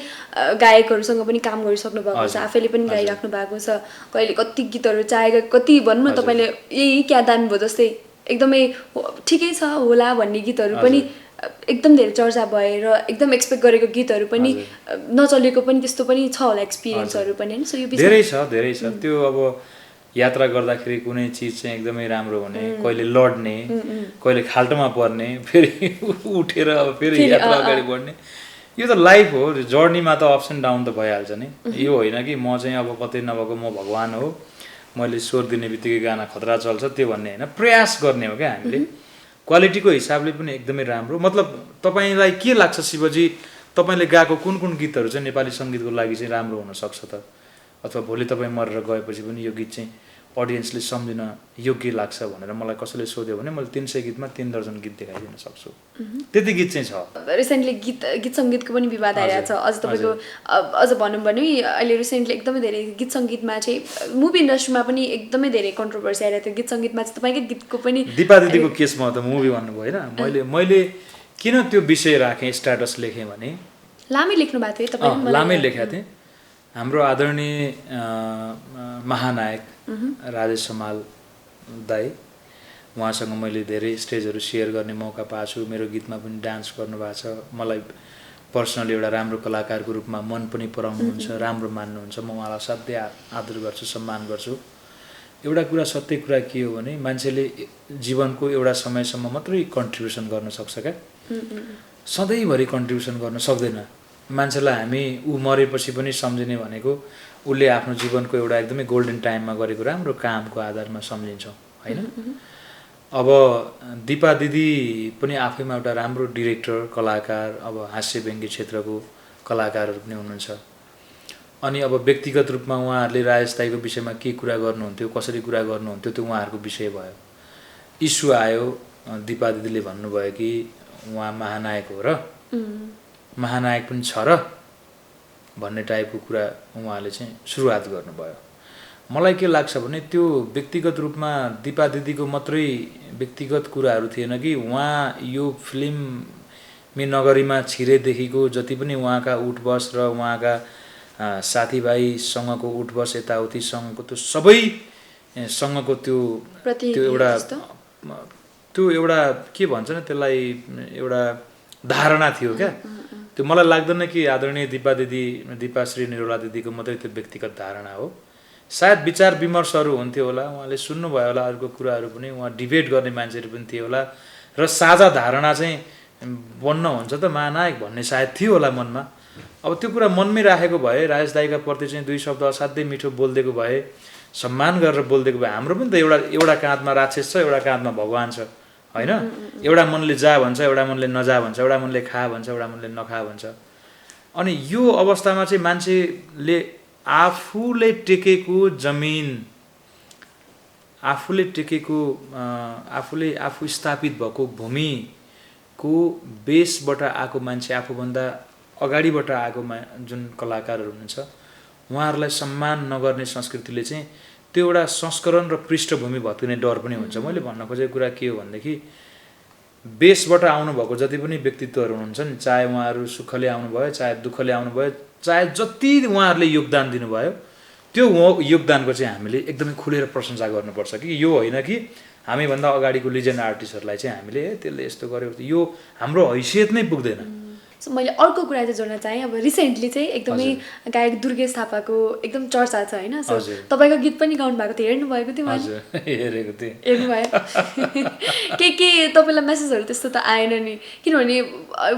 गायकहरूसँग पनि काम गरिसक्नु भएको छ, आफैले पनि गाइराख्नु भएको छ, कहिले कति गीतहरू चाहेको कति भनौँ न तपाईँले यही क्या दामी भयो जस्तै एकदमै ठिकै छ होला भन्ने गीतहरू पनि एकदम धेरै चर्चा भएर एकदम एक्सपेक्ट गरेको गीतहरू पनि नचलेको पनि त्यस्तो पनि छ होला एक्सपिरियन्सहरू पनि होइन। सो यो धेरै छ त्यो। अब यात्रा गर्दाखेरि कुनै चिज चाहिँ एकदमै राम्रो हुने, कहिले लड्ने, कहिले खाल्टोमा पर्ने, फेरि उठेर अब फेरि यात्रा अगाडि बढ्ने, यो त लाइफ हो। जर्नीमा त अप्स एन्ड डाउन त भइहाल्छ नि। यो होइन कि म चाहिँ अब कतै नभएको म भगवान् हो, मैले स्वर दिने बित्तिकै गाना खतरा चल्छ त्यो भन्ने होइन, प्रयास गर्ने हो क्या हामीले। क्वालिटीको हिसाबले पनि एकदमै राम्रो। मतलब तपाईँलाई के लाग्छ शिवजी, तपाईँले गाएको कुन कुन गीतहरू चाहिँ नेपाली सङ्गीतको लागि चाहिँ राम्रो हुनसक्छ त? अथवा भोलि तपाईँ मरेर गएपछि पनि यो गीत चाहिँ अडियन्सले सम्झिन योग्य लाग्छ भनेर मलाई कसैले सोध्यो भने मैले 300 गीतमा 3 दर्जन गीत देखाइदिन सक्छु, त्यति गीत चाहिँ छ। रिसेन्टली गीत सङ्गीतको पनि विवाद आइरहेको छ। अझ तपाईँको अझ भनौँ भने अहिले रिसेन्टली एकदमै धेरै गीत सङ्गीतमा चाहिँ मुभी इन्डस्ट्रीमा पनि एकदमै धेरै कन्ट्रोभर्सी आइरहेको थियो। गीत सङ्गीतमा चाहिँ तपाईँकै गीतको पनि दिपा दिदीको केसमा त मुभी भन्नुभयो होइन, मैले किन त्यो विषय राखेँ, स्ट्याटस लेखेँ भने लामै लेख्नु भएको थियो तपाईँ? लामै लेखेको थिएँ। हाम्रो आदरणीय महानायक राजेश समाल दाई, उहाँसँग मैले धेरै स्टेजहरू सेयर गर्ने मौका पाएको छु। मेरो गीतमा पनि डान्स गर्नुभएको छ। मलाई पर्सनली एउटा राम्रो कलाकारको रूपमा मन पनि पराउनुहुन्छ, राम्रो मान्नुहुन्छ। म उहाँलाई असाध्यै आदर गर्छु, सम्मान गर्छु। एउटा कुरा सत्य कुरा के हो भने मान्छेले जीवनको एउटा समयसम्म मात्रै कन्ट्रिब्युसन गर्न सक्छ क्या, सधैँभरि कन्ट्रिब्युसन गर्न सक्दैन। मान्छेलाई हामी ऊ मरेपछि पनि सम्झिने भनेको उसले आफ्नो जीवनको एउटा एकदमै गोल्डन टाइममा गरेको राम्रो कामको आधारमा सम्झिन्छौँ होइन। अब दिपा दिदी पनि आफैमा एउटा राम्रो डिरेक्टर, कलाकार, अब हास्य व्यङ्ग्य क्षेत्रको कलाकारहरू पनि हुनुहुन्छ। अनि अब व्यक्तिगत रूपमा उहाँहरूले राजेश दाईको विषयमा के कुरा गर्नुहुन्थ्यो, कसरी कुरा गर्नुहुन्थ्यो, त्यो उहाँहरूको विषय भयो। इस्यु आयो, दिपा दिदीले भन्नुभयो कि उहाँ महानायक हो र महानायक पनि छ र भन्ने टाइपको कुरा उहाँले चाहिँ सुरुवात गर्नुभयो। मलाई के लाग्छ भने त्यो व्यक्तिगत रूपमा दिपा दिदीको मात्रै व्यक्तिगत कुराहरू थिएन कि उहाँ यो फिल्मी नगरीमा छिरेदेखिको जति पनि उहाँका उठबस र उहाँका साथीभाइसँगको उठबस यताउतिसँगको त्यो सबैसँगको त्यो एउटा के भन्छ न त्यसलाई, एउटा धारणा थियो क्या। त्यो मलाई लाग्दैन कि आदरणीय दिपाश्री निरोला दिदीको मात्रै त्यो व्यक्तिगत धारणा हो। सायद विचार विमर्शहरू हुन्थ्यो होला, उहाँले सुन्नुभयो होला, अरूको कुराहरू पनि उहाँ डिबेट गर्ने मान्छेहरू पनि थियो होला, र साझा धारणा चाहिँ बन्न हुन्छ त महानायक भन्ने सायद थियो होला मनमा। अब त्यो कुरा मनमै राखेको भए, राजेश दाईका प्रति चाहिँ 2 शब्द असाध्यै मिठो बोलिदिएको भए, सम्मान गरेर बोलिदिएको भए, हाम्रो पनि त एउटा काँधमा राक्षस छ, एउटा काँधमा भगवान् छ होइन। एउटा मनले जा भन्छ, एउटा मनले नजा भन्छ, एउटा मनले खा भन्छ, एउटा मनले नखा भन्छ। अनि यो अवस्थामा चाहिँ मान्छेले आफूले टेकेको जमिन, आफूले टेकेको आफूले आफू स्थापित भएको भूमिको बेसबाट आएको मान्छे आफूभन्दा अगाडिबाट आएको जुन कलाकारहरू हुनुहुन्छ उहाँहरूलाई सम्मान नगर्ने संस्कृतिले चाहिँ त्यो एउटा संस्करण र पृष्ठभूमि भत्किने डर पनि हुन्छ। मैले भन्न खोजेको कुरा के हो भनेदेखि बेसबाट आउनुभएको जति पनि व्यक्तित्वहरू हुनुहुन्छ नि, चाहे उहाँहरू सुखले आउनुभयो, चाहे दुःखले आउनुभयो, चाहे जति उहाँहरूले योगदान दिनुभयो, त्यो योगदानको चाहिँ हामीले एकदमै खुलेर प्रशंसा गर्नुपर्छ कि यो होइन कि हामीभन्दा अगाडिको लिजेन्ड आर्टिस्टहरूलाई चाहिँ हामीले त्यसले यस्तो गर्यो, यो हाम्रो हैसियत नै पुग्दैन। सो मैले अर्को कुरा चाहिँ जोड्न चाहेँ, अब रिसेन्टली चाहिँ एकदमै गायक दुर्गेश थापाको एकदम चर्चा छ होइन। सो तपाईँको गीत पनि गाउनु भएको थियो, हेर्नु भएको थियो? हजुर, हेरेको थिएँ। हेर्नुभयो? के तपाईँलाई मेसेजहरू त्यस्तो त आएन नि? किनभने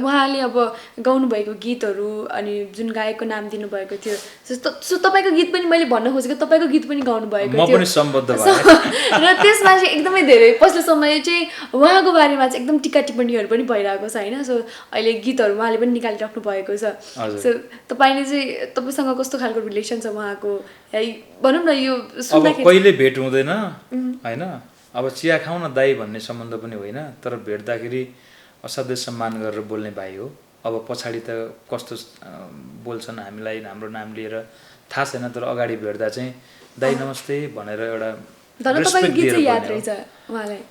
उहाँले अब गाउनुभएको गीतहरू अनि जुन गायकको नाम दिनुभएको थियो, सो तपाईँको गीत पनि मैले भन्न खोजेको तपाईँको गीत पनि गाउनुभएको थियो, म पनि सम्बद्ध भएँ। र त्यसमा चाहिँ एकदमै धेरै पछिल्लो समय चाहिँ उहाँको बारेमा चाहिँ एकदम टिका टिप्पणीहरू पनि भइरहेको छ होइन। सो अहिले गीतहरू उहाँले पनि निकालिराख्नु भएको छ। सो तपाईँले चाहिँ तपाईँसँग कस्तो खालको रिलेसन छ उहाँको, भनौँ न यो अब कहिले भेट हुँदैन होइन, अब चिया खाउँ न दाई भन्ने सम्बन्ध पनि होइन, तर भेट्दाखेरि असाध्यै सम्मान गरेर बोल्ने भाइ हो। अब पछाडि त कस्तो बोल्छन् हामीलाई हाम्रो नाम लिएर थाहा छैन, तर अगाडि भेट्दा चाहिँ दाई नमस्ते भनेर एउटा रेस्पेक्ट दिएर याद रहेछ उहाँलाई।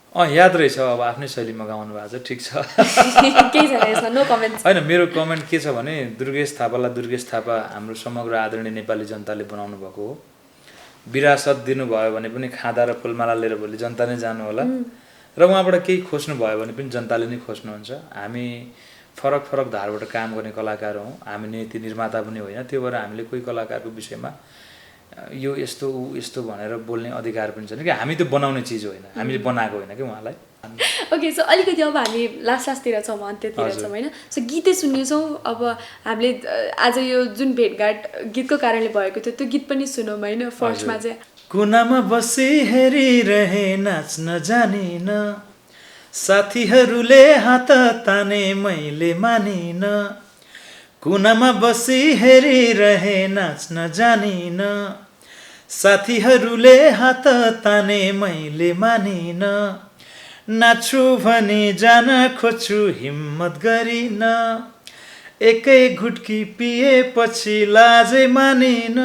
याद रहेछ, अब आफ्नै शैलीमा गाउनु भएको छ, ठिक छ। होइन, मेरो कमेन्ट के छ भने दुर्गेश थापालाई दुर्गेश थापा हाम्रो समग्र आदरणीय नेपाली जनताले बनाउनु भएको हो। विरासत दिनुभयो भने पनि खाँदा र फुलमाला लिएर भोलि जनता नै जानु होला, र उहाँबाट केही खोज्नु भयो भने पनि जनताले नै खोज्नुहुन्छ। हामी फरक फरक धारबाट काम गर्ने कलाकार हौँ, हामी नीति निर्माता पनि होइन। त्यो भएर हामीले कोही कलाकारको विषयमा यो यस्तो ऊ यस्तो भनेर बोल्ने अधिकार पनि छैन कि हामी त्यो बनाउने चिज होइन, हामीले बनाएको होइन कि उहाँलाई। ओके, सो अलिकति अब हामी लास्टतिर छौँ, अन्त्यतिर छौँ होइन। सो गीतै सुन्नेछौँ। अब हामीले आज यो जुन भेटघाट गीतको कारणले भएको थियो त्यो गीत पनि सुनौँ होइन। फर्स्टमा चाहिँ कुनामा बसी हेरिरहे नाच्न जानिन, साथीहरूले हात ताने मैले मानिन। कुनामा बसी हेरिरहे नाच्न जानिन, साथीहरूले हात ताने मैले मानिन। नाच्छु भने जान खोज्छु हिम्मत गरिन, एकै घुटकी पिएपछि लाजै मानिन।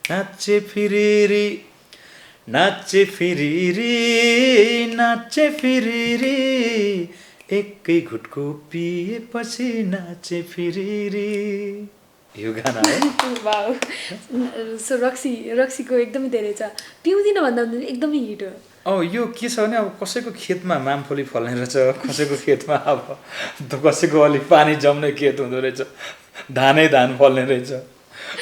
नाचे फिरिरी नाचे फिरिरी नाचे फिरिरी, एकै घुटको पिएपछि नाचे फिरिरी। यो गाना है। वाउ। सो रक्सीको एकदमै धेरै छ, पिउँदिनँ भन्दा एकदमै हिट हो। यो के छ भने अब कसैको खेतमा मामफली फल्ने रहेछ, कसैको खेतमा अब कसैको अलिक पानी जम्ने खेत हुँदो रहेछ, धानै धान फल्ने रहेछ,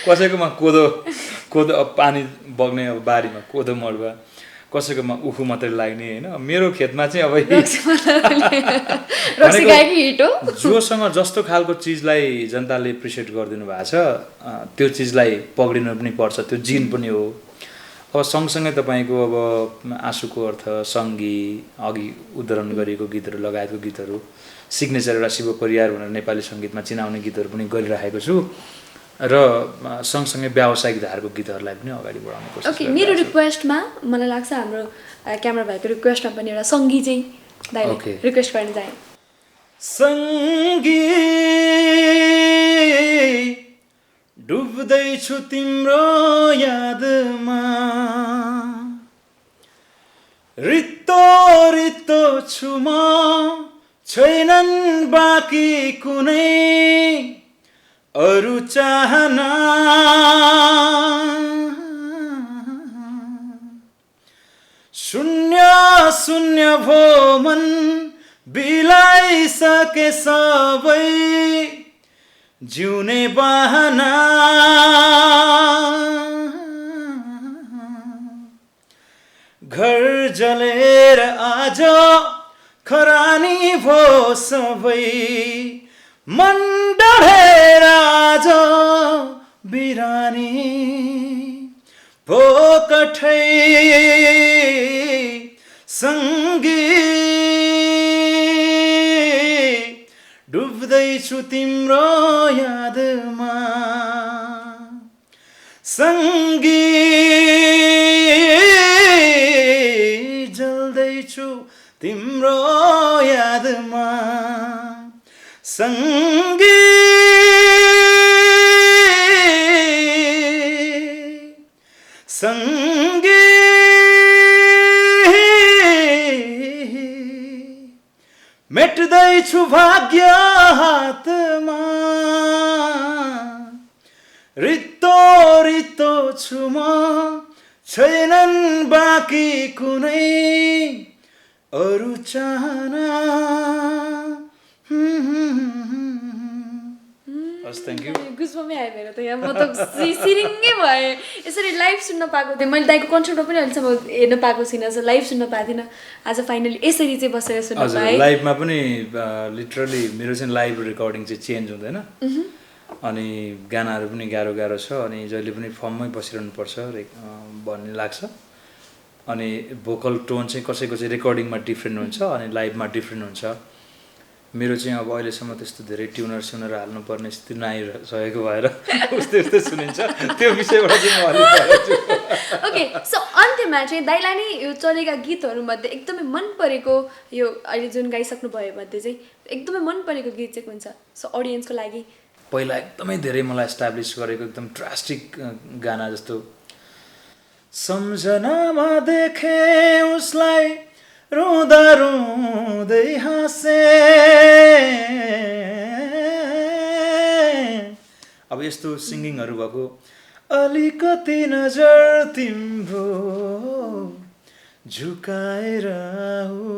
कसैकोमा कोदो अब पानी बग्ने अब बारीमा कोदो मर्वा, कसैकोमा उखु मात्रै लाग्ने होइन। मेरो खेतमा चाहिँ अब जोसँग जस्तो खालको चिजलाई जनताले एप्रिसिएट गरिदिनु भएको छ त्यो चिजलाई पक्रिनु पनि पर्छ, त्यो जिन पनि हो। अब सँगसँगै तपाईँको अब आँसुको अर्थ, सङ्गी, अघि उद्धरण गरिएको गीतहरू लगायतको गीतहरू, सिग्नेचर एउटा शिव परियार भनेर नेपाली सङ्गीतमा चिनाउने गीतहरू पनि गरिरहेको छु, र सँगसँगै व्यावसायिक धारको गीतहरूलाई पनि अगाडि बढाउने कोसिस। ओके, मेरो रिक्वेस्टमा मलाई लाग्छ हाम्रो क्यामेरा भाइको रिक्वेस्टमा पनि एउटा सङ्गी चाहिँ दाइले रिक्वेस्ट गर्न चाहे। सङ्गी डुब्दैछु तिम्रो यादमा, रित्तो रित्तो छु म, छैनन् बाँकी कुनै अरू चाहना। शून्य शून्य भो मन, बिलाइसके सबै जिउने बहाना। घर जलेर आज खरानी भो सबै, मन डढेर आज बिरानी भो कठै। सङ्गी डुब्दैछु तिम्रो यादमा, सङ्गी तिम्रो यादमा सँगै सँगै मेट्दैछु भाग्य हातमा रित्तो रित्तो छु म छैनन् बाँकी कुनै अरू चाहना हस् थ्याङ्क यू गुजबम्पै आयो मेरो त यहाँ म त सिरिङ्गै भएँ यसरी लाइभ सुन्न पाएको थिएँ मैले दाइको कन्सर्टमा पनि अहिलेसम्म हेर्न पाएको छुइनँ सो लाइभ सुन्न पाएको थिइनँ आज फाइनली यसरी चाहिँ बसेर सुन्न हजुर पाएँ लाइभमा पनि लिटरली मेरो चाहिँ लाइभ रेकर्डिङ चाहिँ चेन्ज हुँदैन अनि गानाहरू पनि गाह्रो गाह्रो छ अनि जहिले पनि फर्ममै बसिरहनुपर्छ भन्ने लाग्छ अनि भोकल टोन चाहिँ कसैको चाहिँ रेकर्डिङमा डिफ्रेन्ट हुन्छ अनि लाइभमा डिफ्रेन्ट हुन्छ मेरो चाहिँ अब अहिलेसम्म त्यस्तो धेरै ट्युनर हाल्नुपर्ने स्थिति नआइसकेको भएर उस्तै उस्तै सुनिन्छ त्यो विषयबाट चाहिँ म अलिक परेको छु ओके सो अन्त्यमा चाहिँ दाइलाई नै यो चलेका गीतहरूमध्ये एकदमै मन परेको यो अहिले जुन गाइसक्नु भयो मध्ये चाहिँ एकदमै मन परेको गीत चाहिँ कुन छ सो अडियन्सको लागि पहिला एकदमै धेरै मलाई एस्टाब्लिस गरेको एकदम ड्रास्टिक गाना जस्तो सम्झनामा देखे उसलाई रुँदा रुँदै हाँसे अब यस्तो सिङ्गिङहरू भएको अलिकति नजर तिम्रो झुकाएर आऊ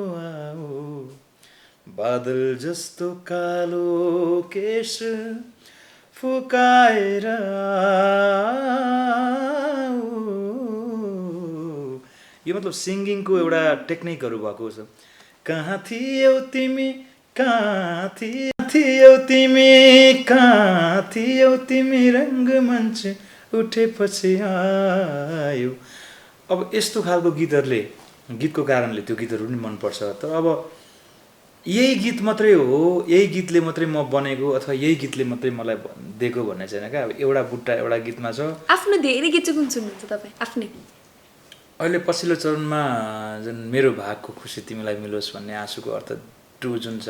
बादल जस्तो कालो केश फुकाएर यो मतलब सिङ्गिङको एउटा टेक्निकहरू भएको छ कहाँ थियौ तिमी कहाँ थियौ तिमी कहाँ थियौ तिमी रङ्गमञ्च उठेपछि आयो अब यस्तो खालको गीतहरूले गीतको कारणले त्यो गीतहरू पनि मनपर्छ तर अब यही गीत मात्रै हो यही गीतले मात्रै म बनेको अथवा यही गीतले मात्रै मलाई दिएको भन्ने छैन क्या अब एउटा बुट्टा एउटा गीतमा छ आफ्नो धेरै गीत चाहिँ कुन सुन्नुहुन्छ तपाईँ आफ्नै अहिले पछिल्लो चरणमा जुन मेरो भागको खुसी तिमीलाई मिलोस् भन्ने आँसुको अर्थ 2 जुन छ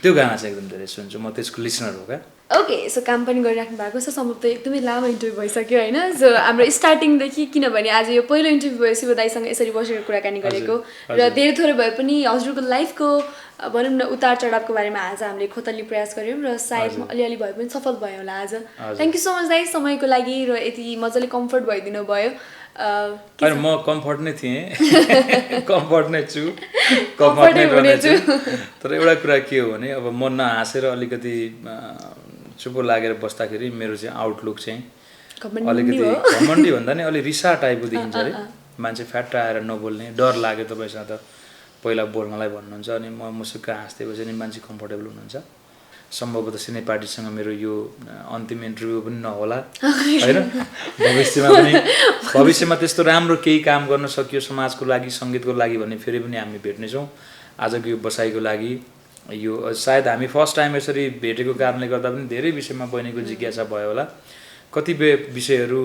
त्यो गाना चाहिँ एकदम धेरै सुन्छु म त्यसको लिसनर हो क्या ओके सो काम पनि गरिराख्नु भएको छ समाप्त एकदमै लामो इन्टरभ्यू भइसक्यो होइन सो हाम्रो स्टार्टिङदेखि किनभने आज यो पहिलो इन्टरभ्यू भयो शिवदाईसँग यसरी बसेर कुराकानी गरेको र धेरै थोरै भए पनि हजुरको लाइफको भनौँ न उतार चढावको बारेमा आज हामीले खोतल्ने प्रयास गऱ्यौँ र सायद अलिअलि भए पनि सफल भयो होला आज थ्याङ्क यू सो मच दाई समयको लागि र यति मजाले कम्फर्ट भइदिनु भयो होइन म कम्फर्ट नै थिएँ कम्फर्ट नै छु कम्फर्ट नै रहनेछु तर एउटा कुरा के हो भने अब म नहाँसेर अलिकति चुप्पो लागेर बस्दाखेरि मेरो चाहिँ आउटलुक चाहिँ अलिकति घमण्डी भन्दा नि अलिक रिसा टाइपको देखिन्छ अरे मान्छे फ्याट्ट आएर नबोल्ने डर लाग्यो तपाईँसँग त पहिला बोल्नलाई भन्नुहुन्छ अनि म मुसुक्क हाँस्दिएपछि नि मान्छे कम्फर्टेबल हुनुहुन्छ सम्भवतः सिने पार्टीसँग मेरो यो अन्तिम इन्टरभ्यू पनि नहोला होइन भविष्यमा त्यस्तो राम्रो केही काम गर्न सकियो समाजको लागि सङ्गीतको लागि भन्ने फेरि पनि हामी भेट्नेछौँ आजको यो बसाइको लागि यो सायद हामी फर्स्ट टाइम यसरी भेटेको कारणले गर्दा पनि धेरै विषयमा बहिनीको जिज्ञासा भयो होला कतिपय विषयहरू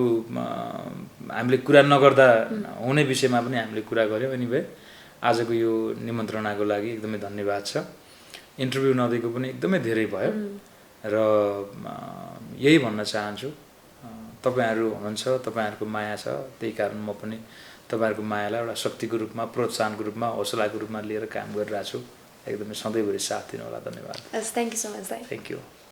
हामीले कुरा नगर्दा हुने विषयमा पनि हामीले कुरा गऱ्यौँ एनिवे आजको यो निमन्त्रणाको लागि एकदमै धन्यवाद छ इन्टरभ्यू नदिएको पनि एकदमै धेरै भयो र यही भन्न चाहन्छु तपाईहरू हुनुहुन्छ तपाईहरूको माया छ त्यही कारण म पनि तपाईहरूको मायालाई एउटा शक्तिको रूपमा प्रोत्साहनको रूपमा हौसलाको रूपमा लिएर काम गरिरहेको छु एकदमै सधैँभरि साथ दिनु होला धन्यवाद थ्याङ्क यू सो मच दाइ थ्याङ्क यू